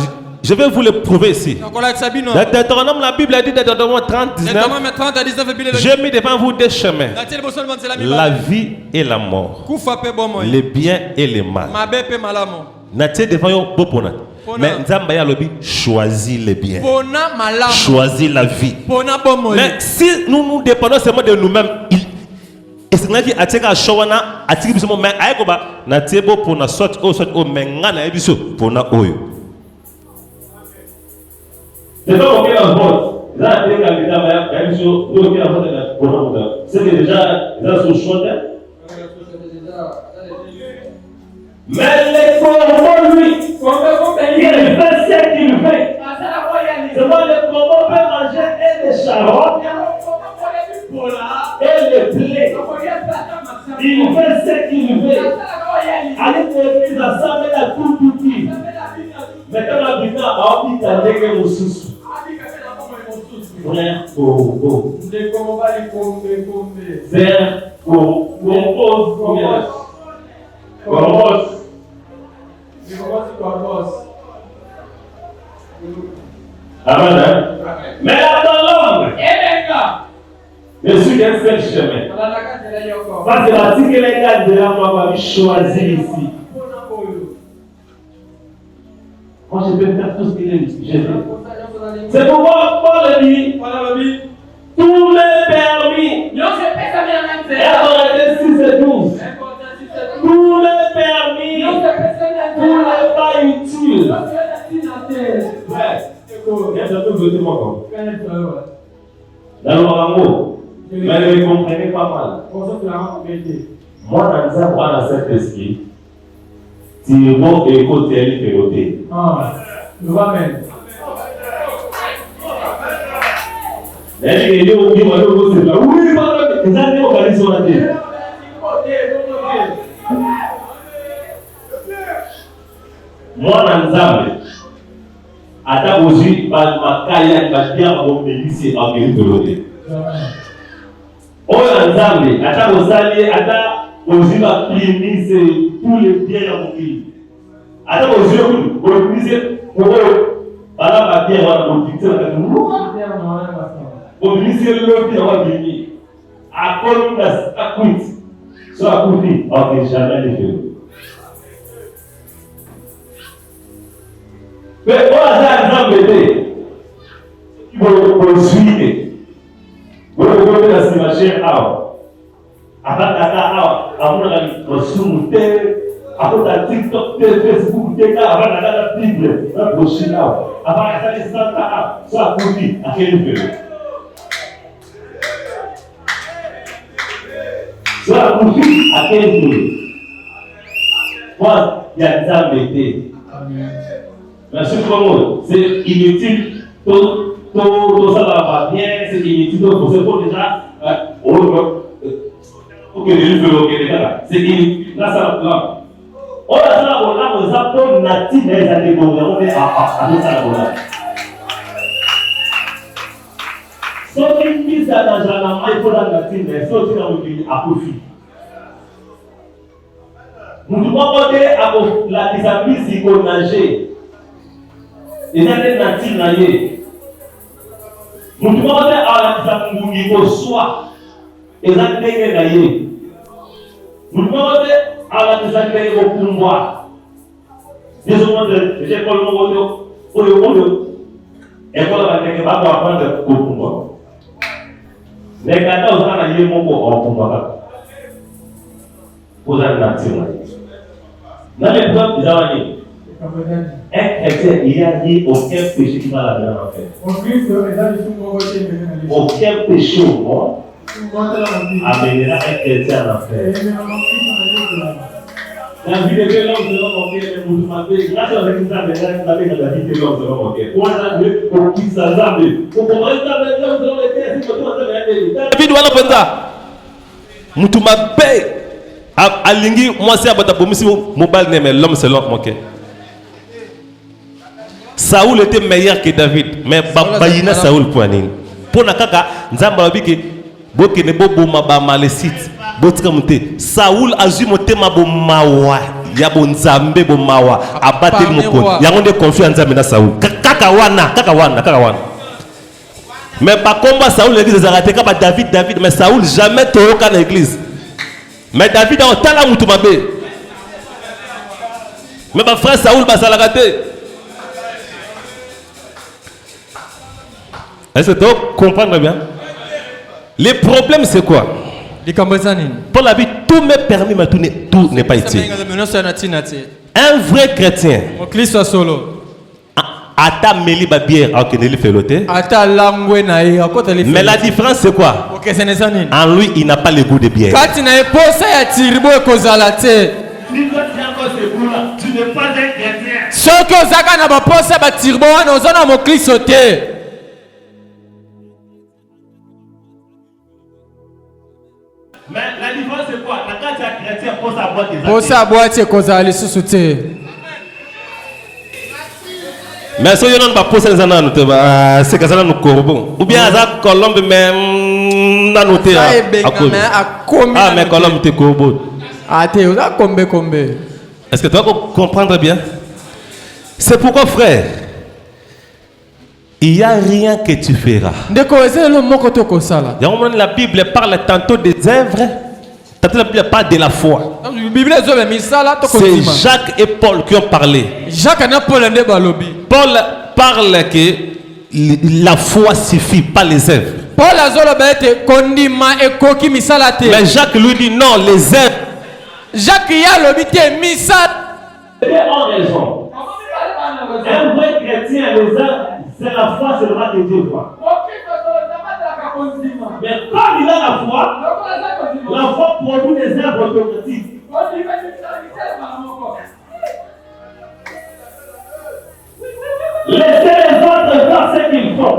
je vais vous le prouver ici. Dans Deutéronome, la Bible a dit dans Deutéronome 30, 19, j'ai mis devant vous deux chemins, la vie et la mort, le bien et le mal. Mais Nzamba lobi choisis le bien, choisis la vie. Mais si nous dépendons seulement de nous-mêmes, et c'est là qui a été à Shawana, a été à mais Aïkoba, n'a été beau pour na soit au mengana et biso pour na oyo. C'est pas OK dans le vote. Là, il y a des candidat, il y a des vote. C'est déjà, ils sont chauds. Mais les corbeaux, lui, il fait ce qu'il fait. C'est moi, les corbeaux peuvent manger et les charlottes, et les blés. Il fait ce qu'il veut. Allez, l'église, assemblée à tout petit. Mais quand l'habitant a envie d'aller que nous sous. Frère, oh. C'est Amen, hein? Mais dans l'homme, je suis d'un seul chemin. Parce que la tique les gars de la m'a choisi ici. Moi, je peux faire tout ce qu'il est. C'est pourquoi Paul dit tous les permis. Et Corinthiens 6 et 12. Tous les permis. Tous les pas utiles. Ouais. Il y a d'autres côtés encore. Dans le Marango, mais vous comprenez pas mal. Moi, dans ça, moi, dans cet esprit, si vous écoutez les pélotés. Amen. Les gens qui ont dit, oui, les années organisées sur la tête. Moi, dans Zambie, à ta bougie, ma carrière, ma bien, mon bénéfice, en guérison de l'autre. Oh, dans Zambie, à ta bougie, à ta bougie, ma clinique, c'est tous les biens dans mon pays. À ta bougie, vous organisez, pour eux, par là, ma bien, on a mon petit, vous organisez le bien, on va venir. À quoi à quitte, soit à couper, ok, jamais les faire. Mais pour la Zambie, il faut suivre. Vous pouvez la simachère avant la Zoom, avant la TikTok, Facebook, avant la Bible, la prochaine avant la Santa, soit couper à quel niveau. Soit couper à quel niveau. Moi, il y a des Zambie. Merci beaucoup. C'est inutile. Tout ça va bien. C'est inutile. C'est pour déjà. Ok, c'est inutile. Là, ça va. On a ça, on a pour natif des années. On est à ça. Sauf une mise à l'agenda, il faut la natif, mais sauf dans le pays à profit. Nous devons porter à la disabilité qu'on nager. Les années natives naïves. Nous devons aller à la niveau soit. Les années naïves. Nous devons aller à la années au pouvoir. Des hommes de l'école mondiale. L'école va être capable d'apprendre au pouvoir. Les 14 ans naïves mon au pouvoir. Aux années natives. Dans les preuves des années. Un chrétien, il n'y a ni aucun péché qui va la donner en fait. Aucun péché au monde amènera un chrétien en enfer. La vie de l'homme selon mon cœur, vous demandez, grâce à la vie de l'homme selon mon cœur. Pour aller au qui s'azambe, pour comprendre l'homme selon les terres, c'est pour toi, David wala penda. Mutuma paye. Alingi, moi c'est abata pour monsieur mobile name l'homme selon mon cœur. Saoul était meilleur que David, mais Babayina Saoul poignine. Pour nakaka, nzamba biki, boke ne bobo maba malecite, botka monte. Saoul a ju monte mabo mawa, ya bon nzambe bo mawa, abattre mon compte. Ya on de confiance nzambe na Saoul. Kakawana. Mais par combat Saoul l'église a raté kaba David, mais Saoul jamais toka na l'église. Mais David a otala mutu mabe. Mais ma frère Saoul ba sala raté. Est-ce que tu comprends bien? Les problèmes, c'est quoi? Pour la vie, tout m'est permis, mais tout n'est pas utile. Un vrai chrétien. Ata meli ba bière, ok, ne lui fait l'ôter. Mais la différence, c'est quoi? En lui, il n'a pas le goût de bière. Tu n'es pas un chrétien. Ce que Zaka n'a pas pensé à Tirbo, nous avons clisoté. Mais la différence c'est quoi? La carte chrétien pose sa boîte des Pose sa boîte et cause à aller sous-souter. Mais si on pas poser ça c'est que ça nous corbeau. Ou bien ça colombe même na noté à ah mais colombe te corbeau. Ah t'es là combe. Est-ce que tu vas comprendre bien? C'est pourquoi frère, il n'y a rien que tu feras. La Bible parle tantôt des œuvres, tantôt la Bible parle de la foi. C'est Jacques et Paul qui ont parlé. Paul parle que la foi suffit, pas les œuvres. Mais Jacques lui dit non, les œuvres. Jacques ont raison. Un vrai chrétien, les œuvres, c'est la foi seulement que Dieu voit. Mais comme il a la foi produit des œuvres automatiques. Laissez les autres faire ce qu'ils font.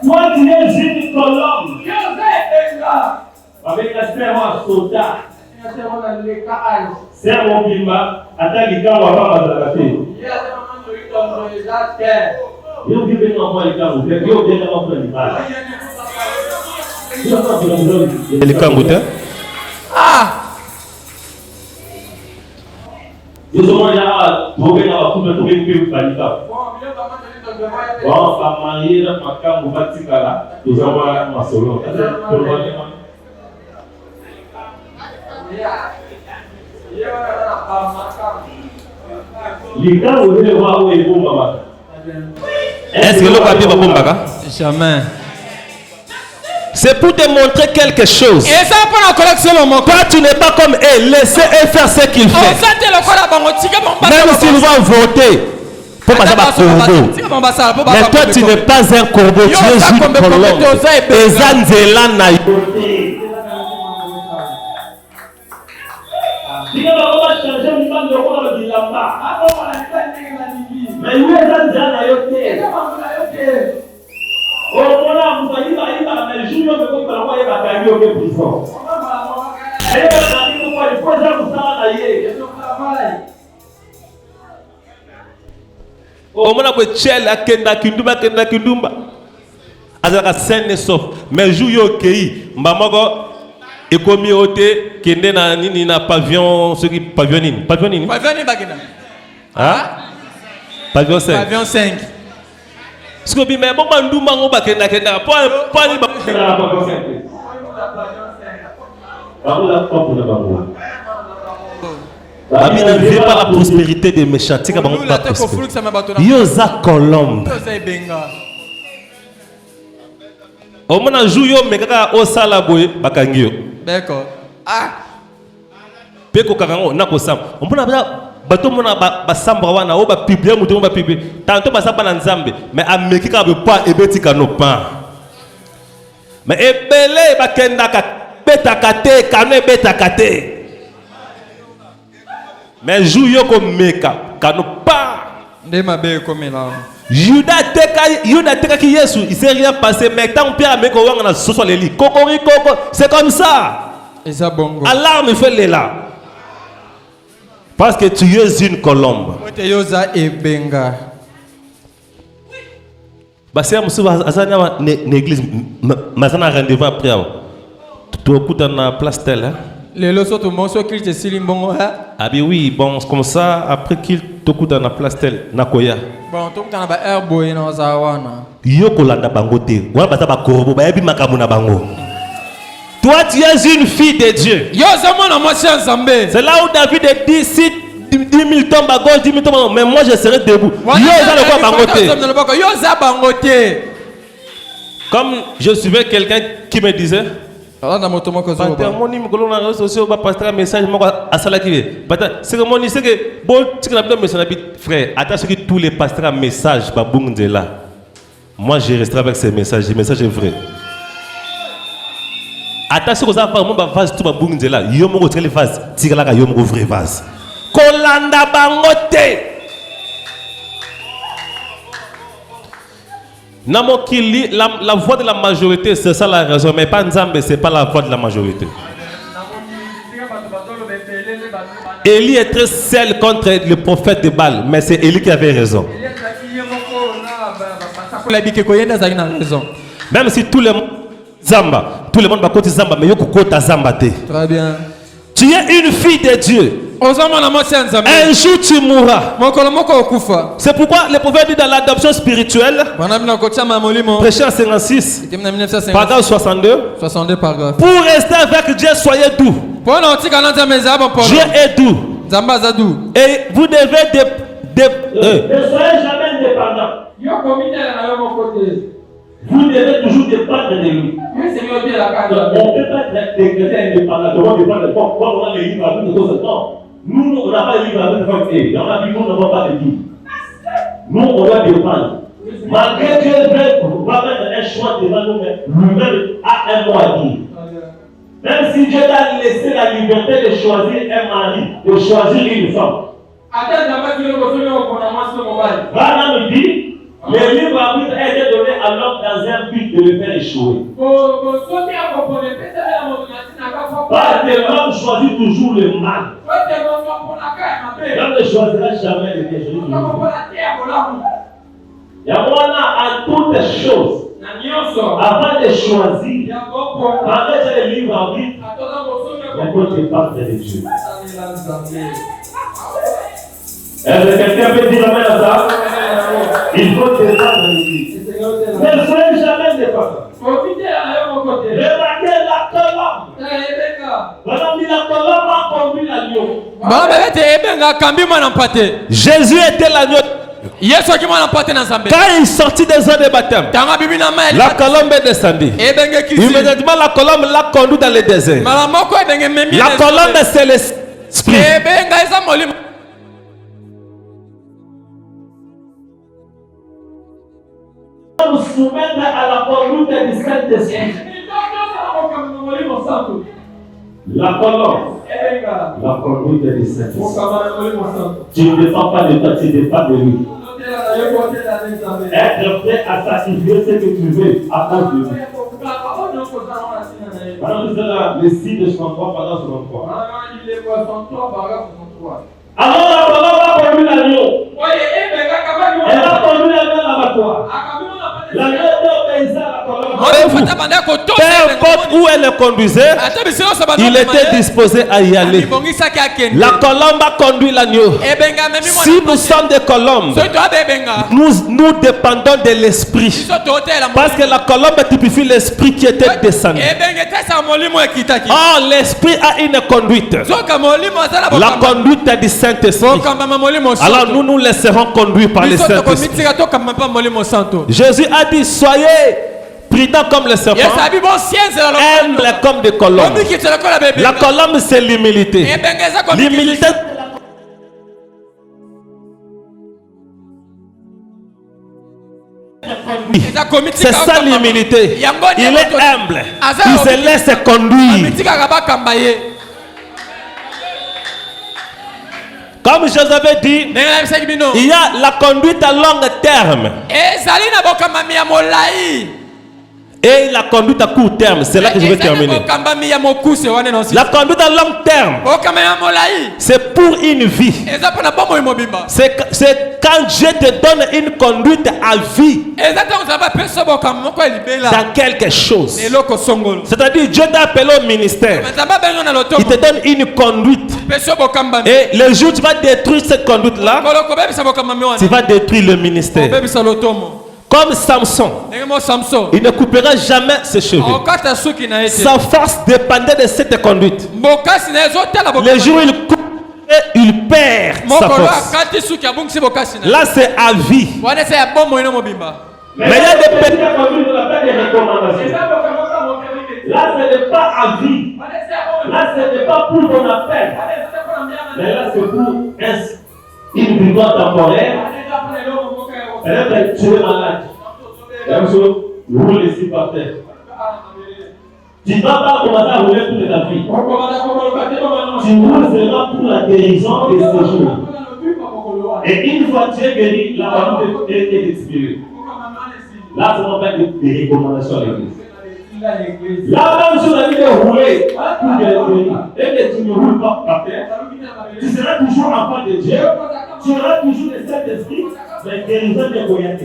Toi, tu es une colombe. Avec la serre soldat. Serre mon bimba. Attends, il y a un peu de la fille. Yo qui vient en moi les camps, yo vient en moi les balles. Les camps, ah. Yo sommes là, vous venez à tout le panika. Bon, ça marié dans ma camp, vous va tirer là. Nous avons un solo. Les gars, vous allez voir où est bon, maman. Est-ce que le papier va bomber? Jamais. C'est pour te montrer quelque chose. Toi, tu n'es pas comme eux. Laissez-eux faire ce qu'ils font. Même s'ils vont voter. Pour passer par corbeau. Mais toi, tu n'es pas un corbeau. Tu es une colombe. Et Zanzela n'a mais où est Zanzela mais et comme yote kende na nini na pavillon ce qui pavillon nini bagina ah pavillon 5 pavillon 5 ce que bi mais bon banduma ngo bakenda kenda pas ni pavillon 5 Ami ne veut pas la prospérité des méchants. Tika bango pas prospérité. Yoza colombe. Au moins jour yo mekaka o sala boye bakangio. D'accord. Ah. Peko kakango na ko sam. On peut bato mona ba sambra wana o ba publier muto ba publier. Tanto ba samba na nzambe mais amekika be pas ebetika no pa. Mais ebele bakenda ka betaka te kano betaka te. Mais jour yo ko meka kano pa. Ndema be comme là. Judas teka qui Yesu, il s'est rien passé, mais tant Pierre avec Owan a soso les lits. Cocorico, c'est comme ça. Et ça bongo. Alarme fait les là. Parce que tu es une colombe. Yoza et benga. Bah c'est un azana l'église, mazana rendez-vous après. Tu écoutes na place telle. Les leçons tout monde sur Christ Silimbongo. Ah bien oui, bon comme ça après qu'il t'écoute na place telle na koya. Bon, tout le monde a un boy dans Zawana. Yoko landa bangote. Wana bata ba korobo ba yebi makamu na bango. Toi tu es une fille de Dieu. Yo zamo na moi Zambé. C'est là où David a dit si 10 000 tombent à gauche, 10 000 tombent à gauche, mais moi je serai debout. Yo za le quoi bangote. Yo za bangote. Comme je suivais quelqu'un qui me disait message c'est que mon c'est que bon frère attends ce que tous les pasteurs message là moi je resterai avec ces messages les messages est vrai attends ce que ça va mon vase tout là yo mo le vase tire là yo mo vrai vase kolanda bangote la voix de la majorité, c'est ça la raison, mais pas Nzambe, c'est pas la voix de la majorité. Élie est très seul contre le prophète de Baal, mais c'est Élie qui avait raison. Même si tout le monde va côté Zamba, mais yoko kota Zamba te. Très bien. Tu es une fille de Dieu. Un jour tu mourras. C'est pourquoi le prophète dit dans l'adoption spirituelle, prêché en 56, paragraphe 62, pour rester avec Dieu, soyez doux. Dieu est doux. Et vous devez ne soyez jamais indépendant. Vous devez toujours dépendre de lui. On ne peut pas être des chrétiens indépendants. On dépend de quoi on a les livres à nous de temps en temps. Nous, on n'a pas les livres à nous de temps en temps. Dans la Bible, nous n'avons pas de livres. Nous, on doit dépendre. Malgré Dieu va mettre un choix devant nous, mais lui-même a un mot à dire. Même si Dieu t'a laissé la liberté de choisir un mari, de choisir une femme. Vanna me dit, les livres à vous été donnés à l'homme dans un but de le faire échouer. Parce que l'homme choisit toujours le mal. L'homme ne choisira jamais le bien. Il y a moi là à toutes choses. Avant de choisir, pendant que les livres à vie, il faut dépendre de Dieu. Quelqu'un peut dire amen à ça? Il faut dépendre de Dieu. Ne soyez jamais dépendant. Remarquez la colombe. Madame dit la colombe a conduit l'agneau. Jésus était l'agneau. Quand il sortit des eaux de baptême, la colombe est descendue. Immédiatement, la colombe l'a conduit dans le désert. La colombe, c'est l'esprit. Nous soumettre à la conduite du Saint-Esprit. La colombe, la conduite du Saint-Esprit. Tu ne dépends pas de toi, tu dépends de lui. Être prêt à sacrifier ce que tu veux à cause de lui. Maintenant, le site de 63 pendant 63. Alors la colombe a conduit l'agneau. Elle a conduit l'agneau à l'abattoir. L'agneau était obéissant à la colombe. Peu importe où elle le conduisait, il était disposé à y aller. La colombe a conduit l'agneau. Si nous sommes des colombes, nous dépendons de l'esprit. Parce que la colombe typifie l'esprit qui était descendu. Or, l'esprit a une conduite. La conduite est du Saint-Esprit. Alors nous nous laisserons conduire par le Saint-Esprit. Jésus a dit, soyez prudents comme le serpent, humbles comme des colombes. La colombe, c'est l'humilité. L'humilité, c'est ça l'humilité. Il est humble. Il se laisse conduire. Comme je vous avais dit, il y a la conduite à long terme et la conduite à court terme. C'est là que je vais terminer. La conduite à long terme, c'est pour une vie. C'est quand Dieu te donne une conduite à vie dans quelque chose. C'est-à-dire Dieu t'a appelé au ministère. Il te donne une conduite. Et le jour où tu vas détruire cette conduite-là, tu vas détruire le ministère. Comme Samson, il ne coupera jamais ses cheveux. Sa force dépendait de cette conduite. Le jour où il coupe, il perd sa force. Là, c'est à vie. Mais il y a des petites conduites qu'on appelle des recommandations. Là, ce n'est pas à vie. Là, ce n'est pas pour ton appel. Mais là, c'est pour une victoire temporaire. Elle est tuée malade. La même chose, roule ici par terre. Tu ne vas pas commencer à rouler toute ta vie. Tu roules seulement pour la guérison de ce jour. Et une fois tu es guéri, la parole est expirée. Là, c'est en fait des recommandations à l'église. La même chose a dit de rouler pour guérir. Et de tu ne roules pas par terre, tu seras toujours enfant de Dieu, tu auras toujours le Saint-Esprit, mais guérison de Koyate.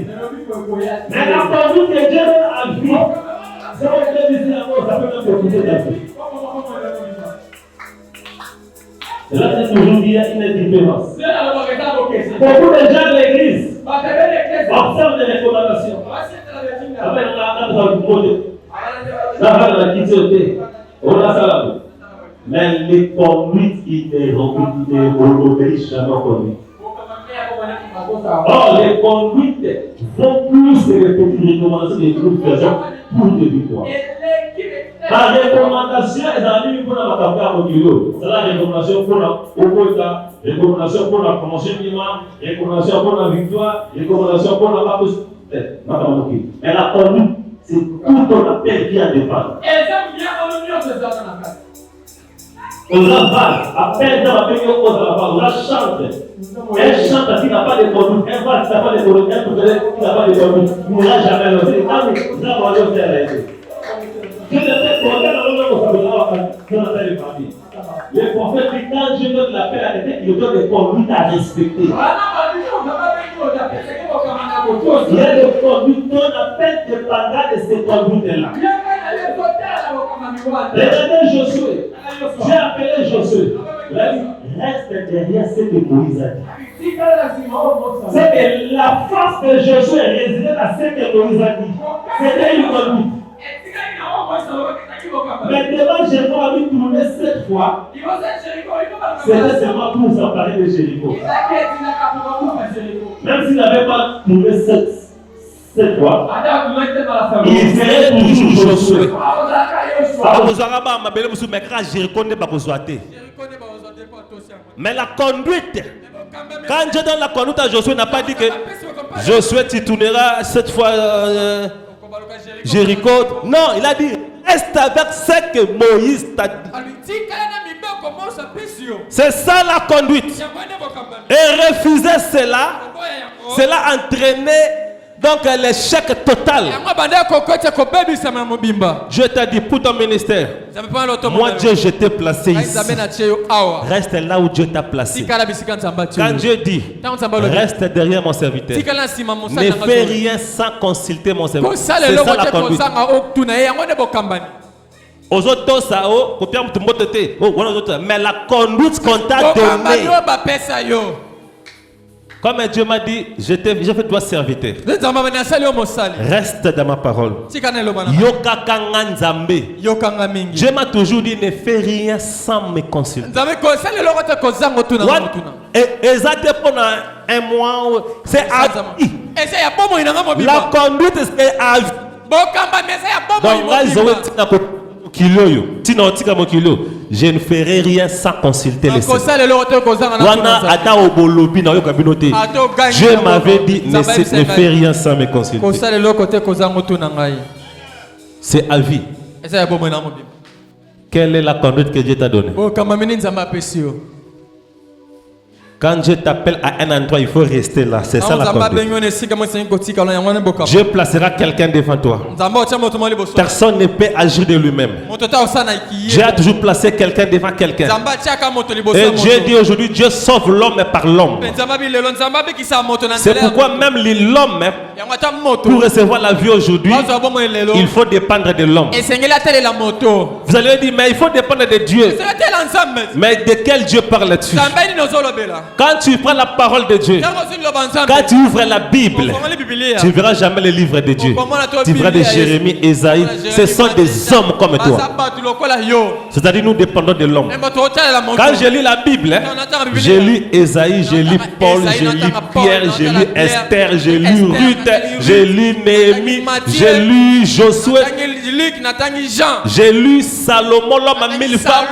Mais la conduite que Dieu a vie, c'est ce que je dis là-bas, ça peut même profiter de la vie. Et là, c'est toujours qu'il y a une différence. Beaucoup de gens de l'église observent les recommandations. Mais les conduites, ils ne obéissent jamais aux conduites. Or, les conduites vont plus se répéter les recommandations des groupes de gens pour des victoires. La recommandation est dans l'une pour la macabra au kilo. C'est la recommandation pour la Okota, recommandation pour la promotion minimum, recommandation pour la victoire, recommandation pour la papus. Mais la conduite, c'est tout ton appel qui a départ. On la base, appelle dans la paix, on la chante. Elle chante qui n'a pas de conduite, elle va qui n'a pas de conduite, elle qui n'a pas de conduite. Nous n'aura jamais le fait. Quand nous avons allé au terrain, je ne sais pas le prophète dit quand Dieu donne la paix à quelqu'un, il donne des conduites à respecter. Il y a des conduites qu'on appelle dépendant de ces conduites-là. Regardez Josué. J'ai appelé Josué. Il a dit, reste derrière ce que Moïse a dit. C'est que la force de Josué résidait dans ce que Moïse a dit. C'était une conduite. Mais devant Jéricho, a dû tourner 7 fois. C'était seulement pour s'emparer de Jéricho. Même s'il n'avait pas tourné 7 fois, il ferait toujours Josué. Mais la conduite, quand Dieu donne la conduite à Josué, n'a pas dit que Josué, tu tourneras 7 fois Jéricho. Non, il a dit reste avec ce que Moïse t'a dit. C'est ça la conduite. Et refuser cela entraînait donc l'échec total. Je t'ai dit pour ton ministère, moi Dieu je t'ai placé ici. Reste là où Dieu t'a placé. Quand Dieu dit reste derrière mon serviteur, ne fais rien sans consulter mon serviteur. C'est ça la conduite. Aux autres, ça, mais la conduite qu'on t'a donnée. Comme Dieu m'a dit, je fais toi serviteur. Reste dans ma parole. Dieu m'a toujours dit, ne fais rien sans me consulter. Et ça dépend un mois. C'est à vie. La conduite, c'est à vie. Donc, je ne ferai rien sans consulter les Seigneur. Dieu m'avait dit ne fais rien sans me consulter. C'est à vie. Quelle est la conduite que Dieu t'a donnée? Quand Dieu t'appelle à un endroit, il faut rester là. C'est ça la conduite. Dieu placera quelqu'un devant toi. Personne ne peut agir de lui-même. Dieu a toujours placé quelqu'un devant quelqu'un. Et Dieu dit aujourd'hui, Dieu sauve l'homme par l'homme. C'est pourquoi même l'homme, pour recevoir la vie aujourd'hui, il faut dépendre de l'homme. Vous allez dire, mais il faut dépendre de Dieu. Mais de quel Dieu parles-tu? Quand tu prends la parole de Dieu, quand tu ouvres la Bible, tu ne verras jamais les livres de Dieu. Tu verras de Jérémie, Ésaïe. Ce sont des hommes comme toi. C'est-à-dire nous dépendons de l'homme. Quand je lis la Bible, je lis Ésaïe, je lis Paul, je lis Pierre, je lis Esther, je lis Ruth, je lis Néhémie, je lis Josué, je lis Salomon, l'homme à 1000 femmes.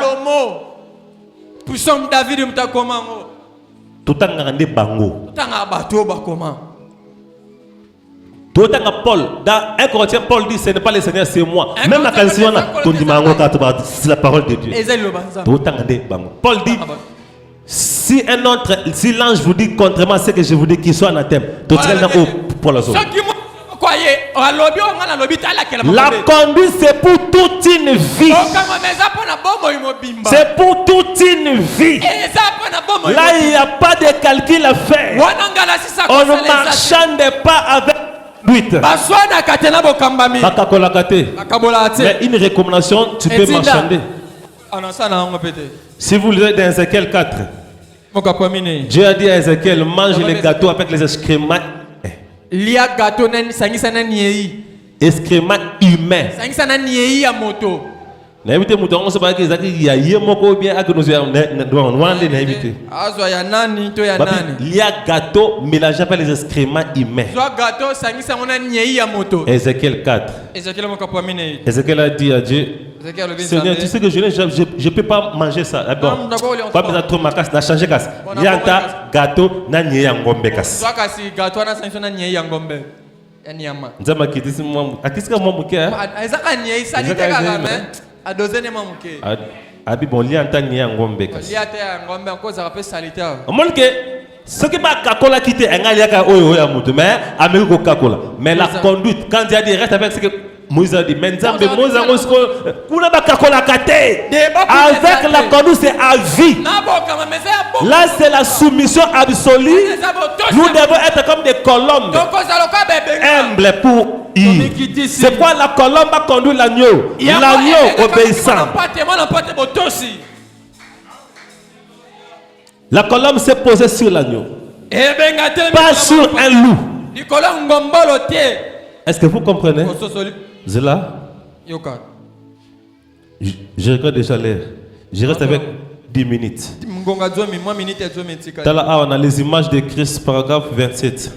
Puissant David, tout le temps bango. Tout le temps Paul. Dans 1 Corinthiens, Paul dit ce n'est pas le Seigneur, c'est moi. Même la canción, c'est la parole de Dieu. Tout le temps bango. Paul dit si l'ange vous dit contrairement à ce que je vous dis qu'il soit anathème, tout le temps pour la zone. La conduite, c'est pour toute une vie. C'est pour toute une vie. Là, il n'y a pas de calcul à faire. On ne marchande pas avec lui. Mais une recommandation, tu peux marchander. Si vous lisez dans Ézéchiel 4, Dieu a dit à Ézéchiel, mange les gâteaux avec les excréments. Excréments humains. N'invitez mouton, on se bat qu'ils il y a yémoko bien à que nous ayons invité. Il y a gâteau mélangé avec les excréments humains. Ézéchiel 4. Ézéchiel a dit à Dieu, Seigneur, tu sais que je ne peux pas manger ça. Bon, pas besoin de trop ma casse, n'a changé casse. Il y a un gâteau, n'a ni yangombe casse. Nzama qui dit moi, qu'est-ce que moi mouké? Abi bon li anta ni ngombe kasi. Li ata ngombe encore ça rappelle salitaire. Mon que ce qui va kakola quitter engali aka oyo ya mutu mais ameko kakola. Mais la conduite quand il dit reste avec ce que Moïse a dit Menzambe Moïse ngosko kuna ba kakola kate. Avec la conduite c'est à vie. Là c'est la soumission absolue. Nous devons être comme des colombes. Humbles pour c'est quoi la colombe a conduit l'agneau? L'agneau obéissant. La colombe s'est posée sur l'agneau. Pas sur un loup. Est-ce que vous comprenez? Zéla? Je regarde déjà l'air. Je reste avec 10 minutes. On a les images de Christ, paragraphe 27.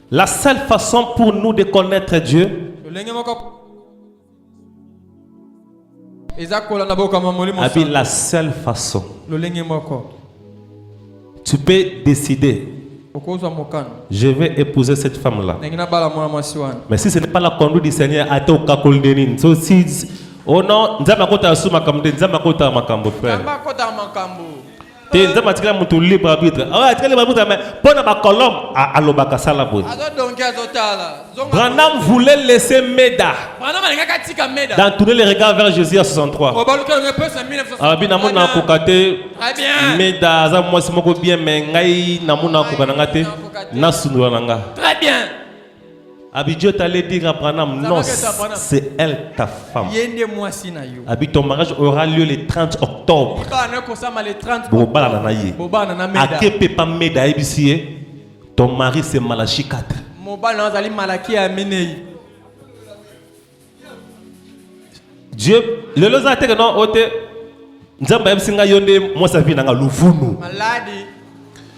La seule façon pour nous de connaître Dieu, la seule façon, tu peux décider, je vais épouser cette femme-là. Mais si ce n'est pas la conduite du Seigneur, oh non, libre arbitre. Branham voulait laisser Meda dans tourner les regards vers Jésus à 63. Très bien. Dieu t'allait dire à Branham, non, c'est elle ta femme. Ton mariage aura lieu le 30 octobre. Ton mari c'est Malachi 4. Dieu, le lozate que non ote, nzamba yemsinga yonde moi sa vie nanga lufunu. Maladi.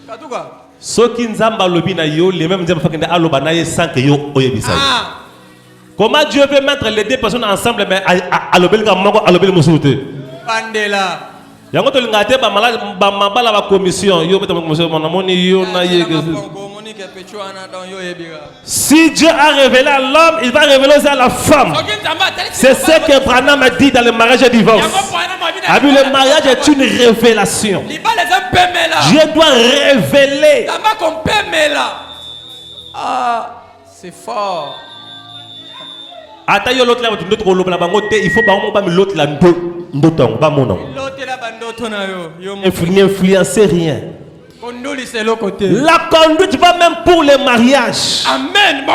Katuka. Ceux qui nzamba lobi na yo, les mêmes nzamba fakende aloba na ye sans que yo oyebisa. Comment Dieu veut mettre les deux personnes ensemble mais alobel ka moko alobel musute. Pandela. Yango to lingate ba mala ba mabala ba commission yo beta commission mon moni yo na ye. Si Dieu a révélé à l'homme, il va révéler aussi à la femme. C'est ce que Branham a dit dans le mariage et divorce. Le mariage est une révélation. Dieu doit révéler. Ah, c'est fort. Il faut pas l'autre là influencer rien. La conduite va même pour le mariage. Amen.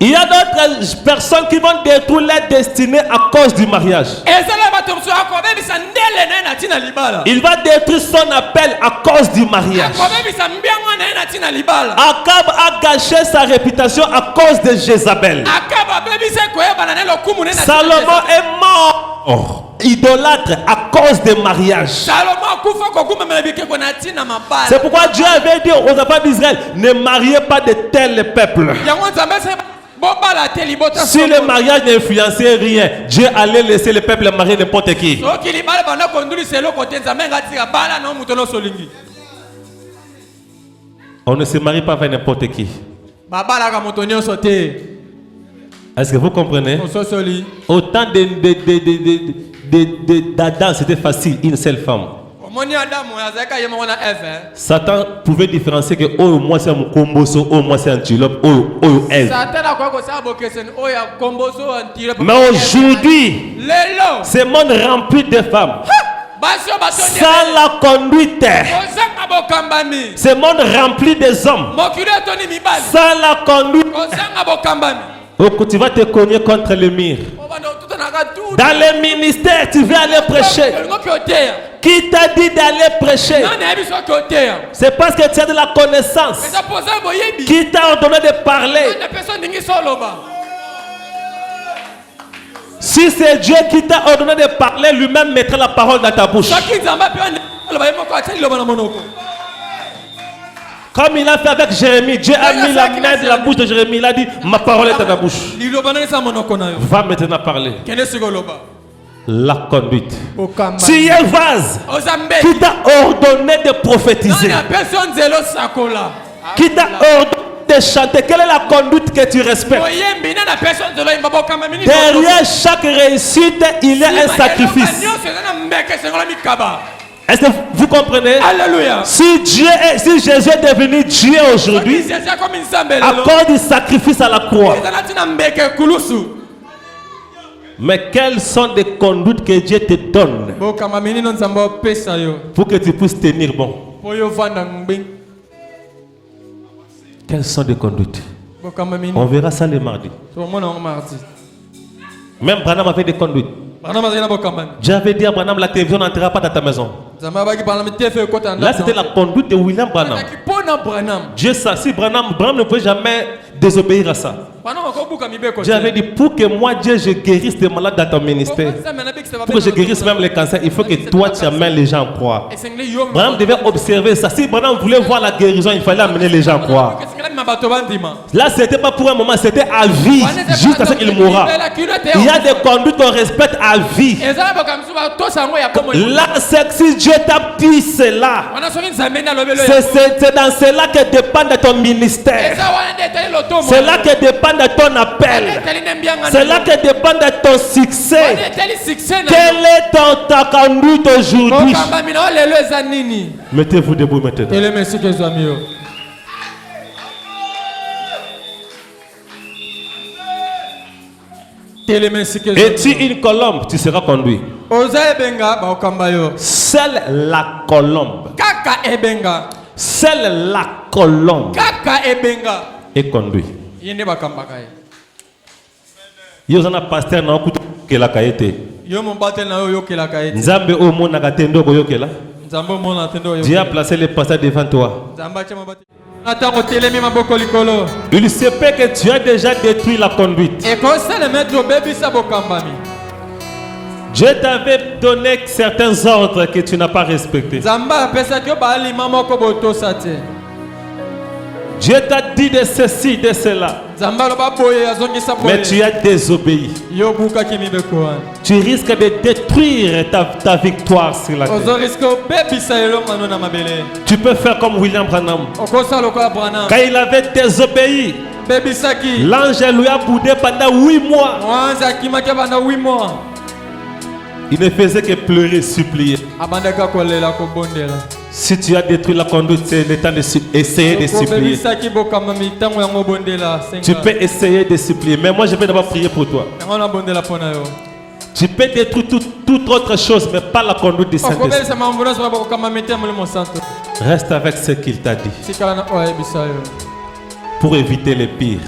Il y a d'autres personnes qui vont détruire leur destinée à cause du mariage. Il va détruire son appel à cause du mariage. Akab a gâché sa réputation à cause de Jézabel. Salomon est mort idolâtre à cause des mariages. C'est pourquoi Dieu avait dit aux enfants d'Israël, ne mariez pas de tels peuples. Si le mariage n'influençait rien, Dieu allait laisser le peuple marier n'importe qui. On ne se marie pas avec n'importe qui. Est-ce que vous comprenez? Autant d'Adam, c'était facile, une seule femme. Satan pouvait différencier que oh moi c'est un comboso, oh moi c'est un antilope, oh elle. Mais aujourd'hui, ce monde rempli de femmes. Sans la conduite, ce monde rempli des hommes. Sans la conduite, tu vas te cogner contre le mur. Dans les ministères, tu veux aller prêcher. Qui t'a dit d'aller prêcher? C'est parce que tu as de la connaissance. Qui t'a ordonné de parler? Si c'est Dieu qui t'a ordonné de parler, lui-même mettra la parole dans ta bouche. Comme il a fait avec Jérémie, Dieu a mis la main dans la bouche de Jérémie. Il a dit, ma parole est dans ta bouche. Va maintenant parler. La conduite. Tu es vase. Qui t'a ordonné de prophétiser? Qui t'a ordonné de chanter? Quelle est la conduite que tu respectes? Derrière chaque réussite, il y a un sacrifice. Est-ce que vous comprenez? Alléluia. Si Jésus est devenu Dieu aujourd'hui, à cause du sacrifice à la croix. Mais quelles sont les conduites que Dieu te donne pour que tu puisses tenir bon? Quelles sont les conduites? On verra ça le mardi. Même Branham avait des conduites. J'avais dit à Branham, la télévision n'entrera pas dans ta maison. Là, c'était la conduite de William Branham. Dieu sait, si Branham ne pouvait jamais désobéir à ça. J'avais dit, pour que moi, Dieu, je guérisse des malades dans ton ministère, pour que je guérisse même les cancers, il faut que toi, tu amènes les gens à croire. Branham devait observer ça. Si Branham voulait voir la guérison, il fallait amener les gens à croire. Là, ce n'était pas pour un moment, c'était à vie, jusqu'à ce qu'il mourra. Il y a des conduites qu'on respecte à vie. Là, c'est que si Dieu t'a dit cela, c'est dans cela que dépend de ton ministère. C'est là que dépend de ton appel. C'est là que dépend de ton succès. Quelle est ta conduite aujourd'hui? Mettez-vous debout maintenant. Es-tu une colombe, tu seras conduit. Seule la colombe. Seule la colombe est conduite. Yo zana pasteur na okuta ke la kaete. Nzambe o mona katendo ko yokela. Dieu a placé les pasteurs devant toi. Il se peut que tu as déjà détruit la conduite. Dieu t'avait donné certains ordres que tu n'as pas respectés. Dieu t'a dit de ceci, de cela. Mais tu as désobéi. Tu risques de détruire ta victoire sur la terre. Tu peux faire comme William Branham. Quand il avait désobéi, l'ange lui a boudé pendant 8 mois. Il ne faisait que pleurer, supplier. Si tu as détruit la conduite, c'est le temps d'essayer de supplier. Tu peux essayer de supplier, mais moi je vais d'abord prier pour toi. Tu peux détruire toute autre chose, mais pas la conduite du Saint-Esprit. Reste avec ce qu'il t'a dit pour éviter le pire.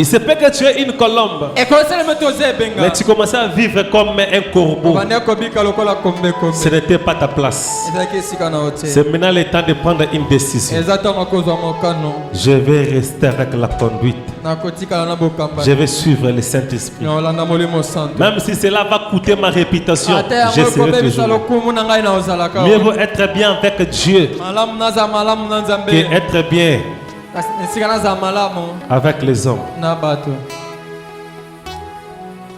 Il se peut que tu es une colombe, mais tu commençais à vivre comme un corbeau. Ce n'était pas ta place. C'est maintenant le temps de prendre une décision. Je vais rester avec la conduite. Je vais suivre le Saint-Esprit. Même si cela va coûter ma réputation, je serai toujours là. Mieux vaut être bien avec Dieu que être bien avec les hommes.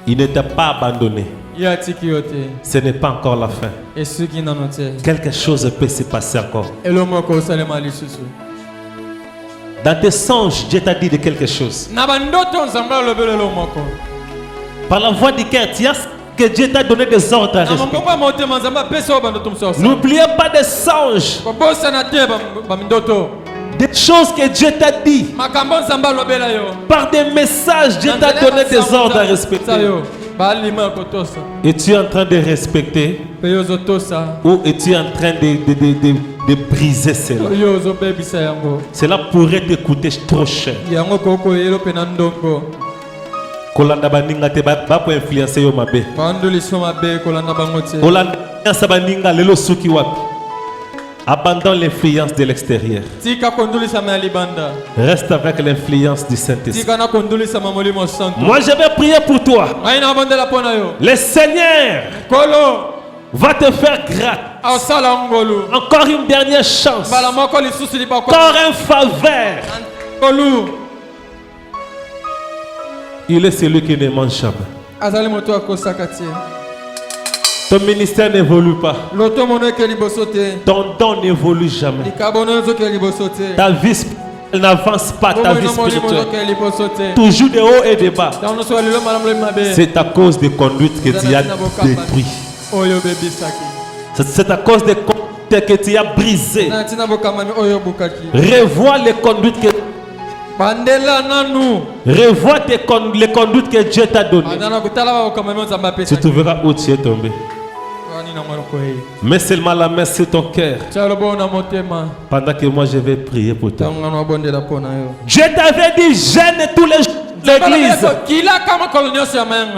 Il ne t'a pas abandonné. Ce n'est pas encore la fin. Quelque chose peut se passer encore. Dans tes songes, Dieu t'a dit de quelque chose. Par la voix du cœur, tu as que Dieu t'a donné des ordres à respecter. N'oubliez pas des songes, des choses que Dieu t'a dit. Par des messages, Dieu t'a donné des ordres à respecter. Es-tu en train de respecter ou es-tu en train de briser cela? Cela pourrait te coûter trop cher. Kolanda baninga te ba pour influencer yo mabe. Kolanda sabaninga lelo suki wapi. Abandonne l'influence de l'extérieur. Reste avec l'influence du Saint-Esprit. Moi je vais prier pour toi. Le Seigneur va te faire grâce. Encore une dernière chance. Encore un faveur. Il est celui qui ne mange jamais. Ton ministère n'évolue pas. Ton don n'évolue jamais. Ta vie n'avance pas. Ta vie spirituelle. Toujours de haut et de bas. C'est à cause des conduites que tu as détruites. C'est à cause des conduites que tu as brisées. Revois les conduites que revois les conduites que Dieu t'a données. Tu trouveras où tu es tombé. Mets seulement la main sur ton cœur pendant que moi je vais prier pour toi. Dieu t'avait dit gêne tous les jours de l'église.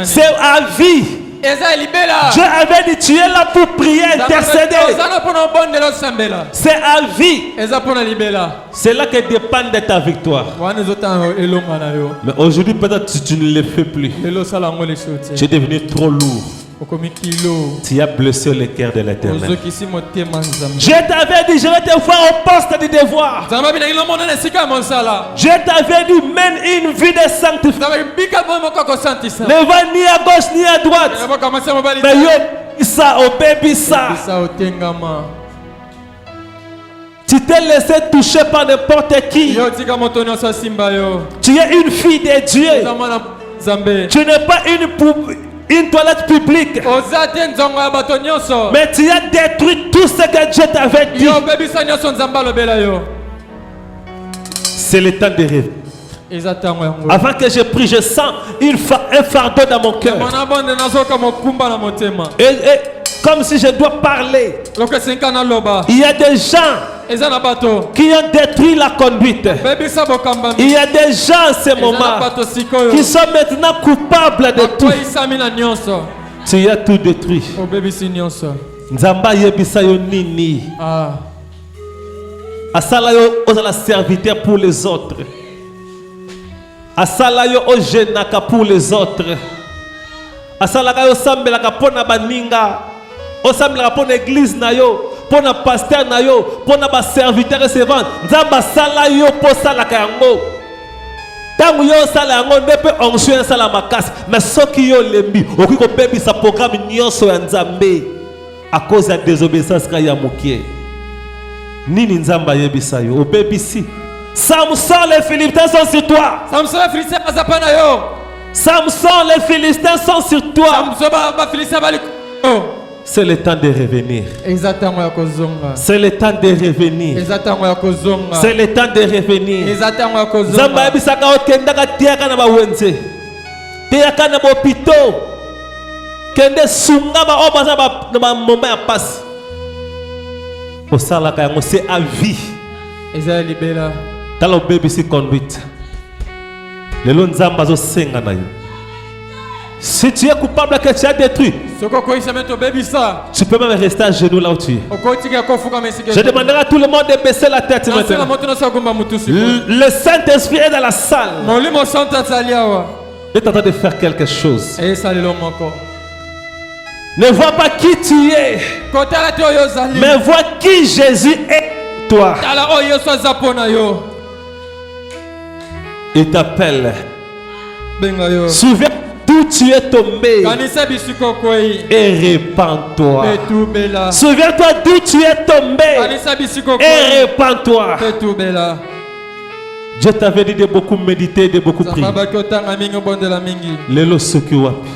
C'est à vie. Dieu avait dit tu es là pour prier, intercéder. C'est à vie. C'est là que dépend de ta victoire. Mais aujourd'hui peut-être tu ne le fais plus. Tu es devenu trop lourd. Tu as blessé le cœur de l'Éternel. Dieu t'avait dit je vais te voir au poste du devoir. Dieu t'avait dit mène une vie de sanctification. Ne va ni à gauche ni à droite. Mais yo ça obéis ça. Tu t'es laissé toucher par n'importe qui. Tu es une fille de Dieu. Tu n'es pas une toilette publique. Mais tu as détruit tout ce que Dieu t'avait dit. C'est le temps de rêver. Avant que je prie, je sens un fardeau dans mon cœur. Et comme si je dois parler. Il y a des gens qui ont détruit la conduite. Il y a des gens en ce moment qui sont maintenant coupables de tout. Tu as tout détruit. Nzamba yebisa yo nini. Asala yo ozala serviteur pour les autres. Asala yo ojenaka pour les autres. Asala yo sambelaka pona baninga. Osambelaka pona église na yo. Pour na pasteur na yo, pour na ba serviteur recevant, nzamba sala yo po sala ka yango. Tangu yo sala yango nepe onction sala makasi, mais soki yo lembi, oki ko bebi sa programme nyonso ya nzambe à cause de désobéissance ka ya mokie. Nini nzamba yebisa yo, obebisi. Samson les Philistins sont sur toi. Samson les Philistins bazapana yo. Samson les Philistins sont sur toi. Samson ba Philistins bali. C'est le temps de revenir. C'est le temps de revenir. C'est le temps de revenir. Zamba bisaka okendaka tiaka na bawenze. Tiaka na bopito. Kende sunga ba obaza ba na moment ya passe. Osala ka yango c'est à vie. Ezali libela. Tala bébé si conduite. Lelo nzamba zo senga na yo. Si tu es coupable que tu as détruit, tu peux même rester à genoux là où tu es. Je demanderai à tout le monde de baisser la tête maintenant. Le Saint-Esprit est dans la salle. Il est en train de faire quelque chose. Ne vois pas qui tu es, mais vois qui Jésus est toi. Il t'appelle. Souviens d'où tu es tombé et répands-toi. Souviens-toi d'où tu es tombé et répands-toi. Dieu t'avait dit de beaucoup méditer, de beaucoup prier. Lelo soki wapi.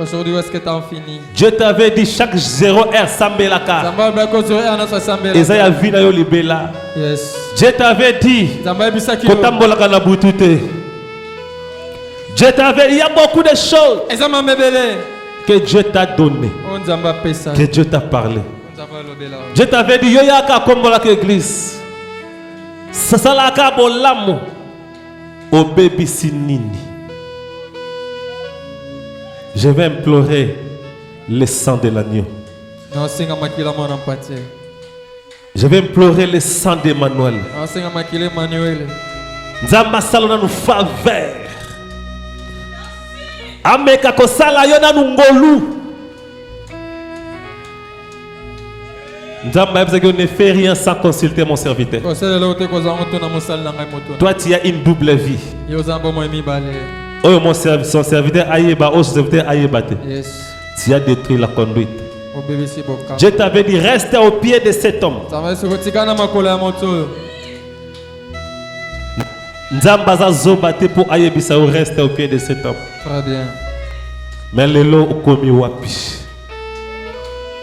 Aujourd'hui, où est-ce que tu as fini? Dieu t'avait dit chaque 0 heure sambelaka. Esaïa vina yo libela. Yes. Dieu t'avait dit kotambolaka na butute. Dieu t'avait dit, il y a beaucoup de choses que Dieu t'a donné, que Dieu t'a parlé. Dieu t'avait dit yo yaka kombolaka église. Sasalaka bolamu obebi sinini. Je vais implorer le sang de l'agneau. Je vais implorer le sang d'Emmanuel. Nzamba salona nous faveur. Ameka kosala yona ngolu. Nzamba ne fait rien sans consulter mon serviteur. Toi tu as une double vie. Oh mon son serviteur Ayeba, oh son serviteur Ayeba. Tu as détruit la conduite. Dieu t'avait dit reste au pied de cet homme. Nzambaza zobate pour Ayebisa ou reste au pied de cet homme. Très bien. Mais lelo okomi wapi.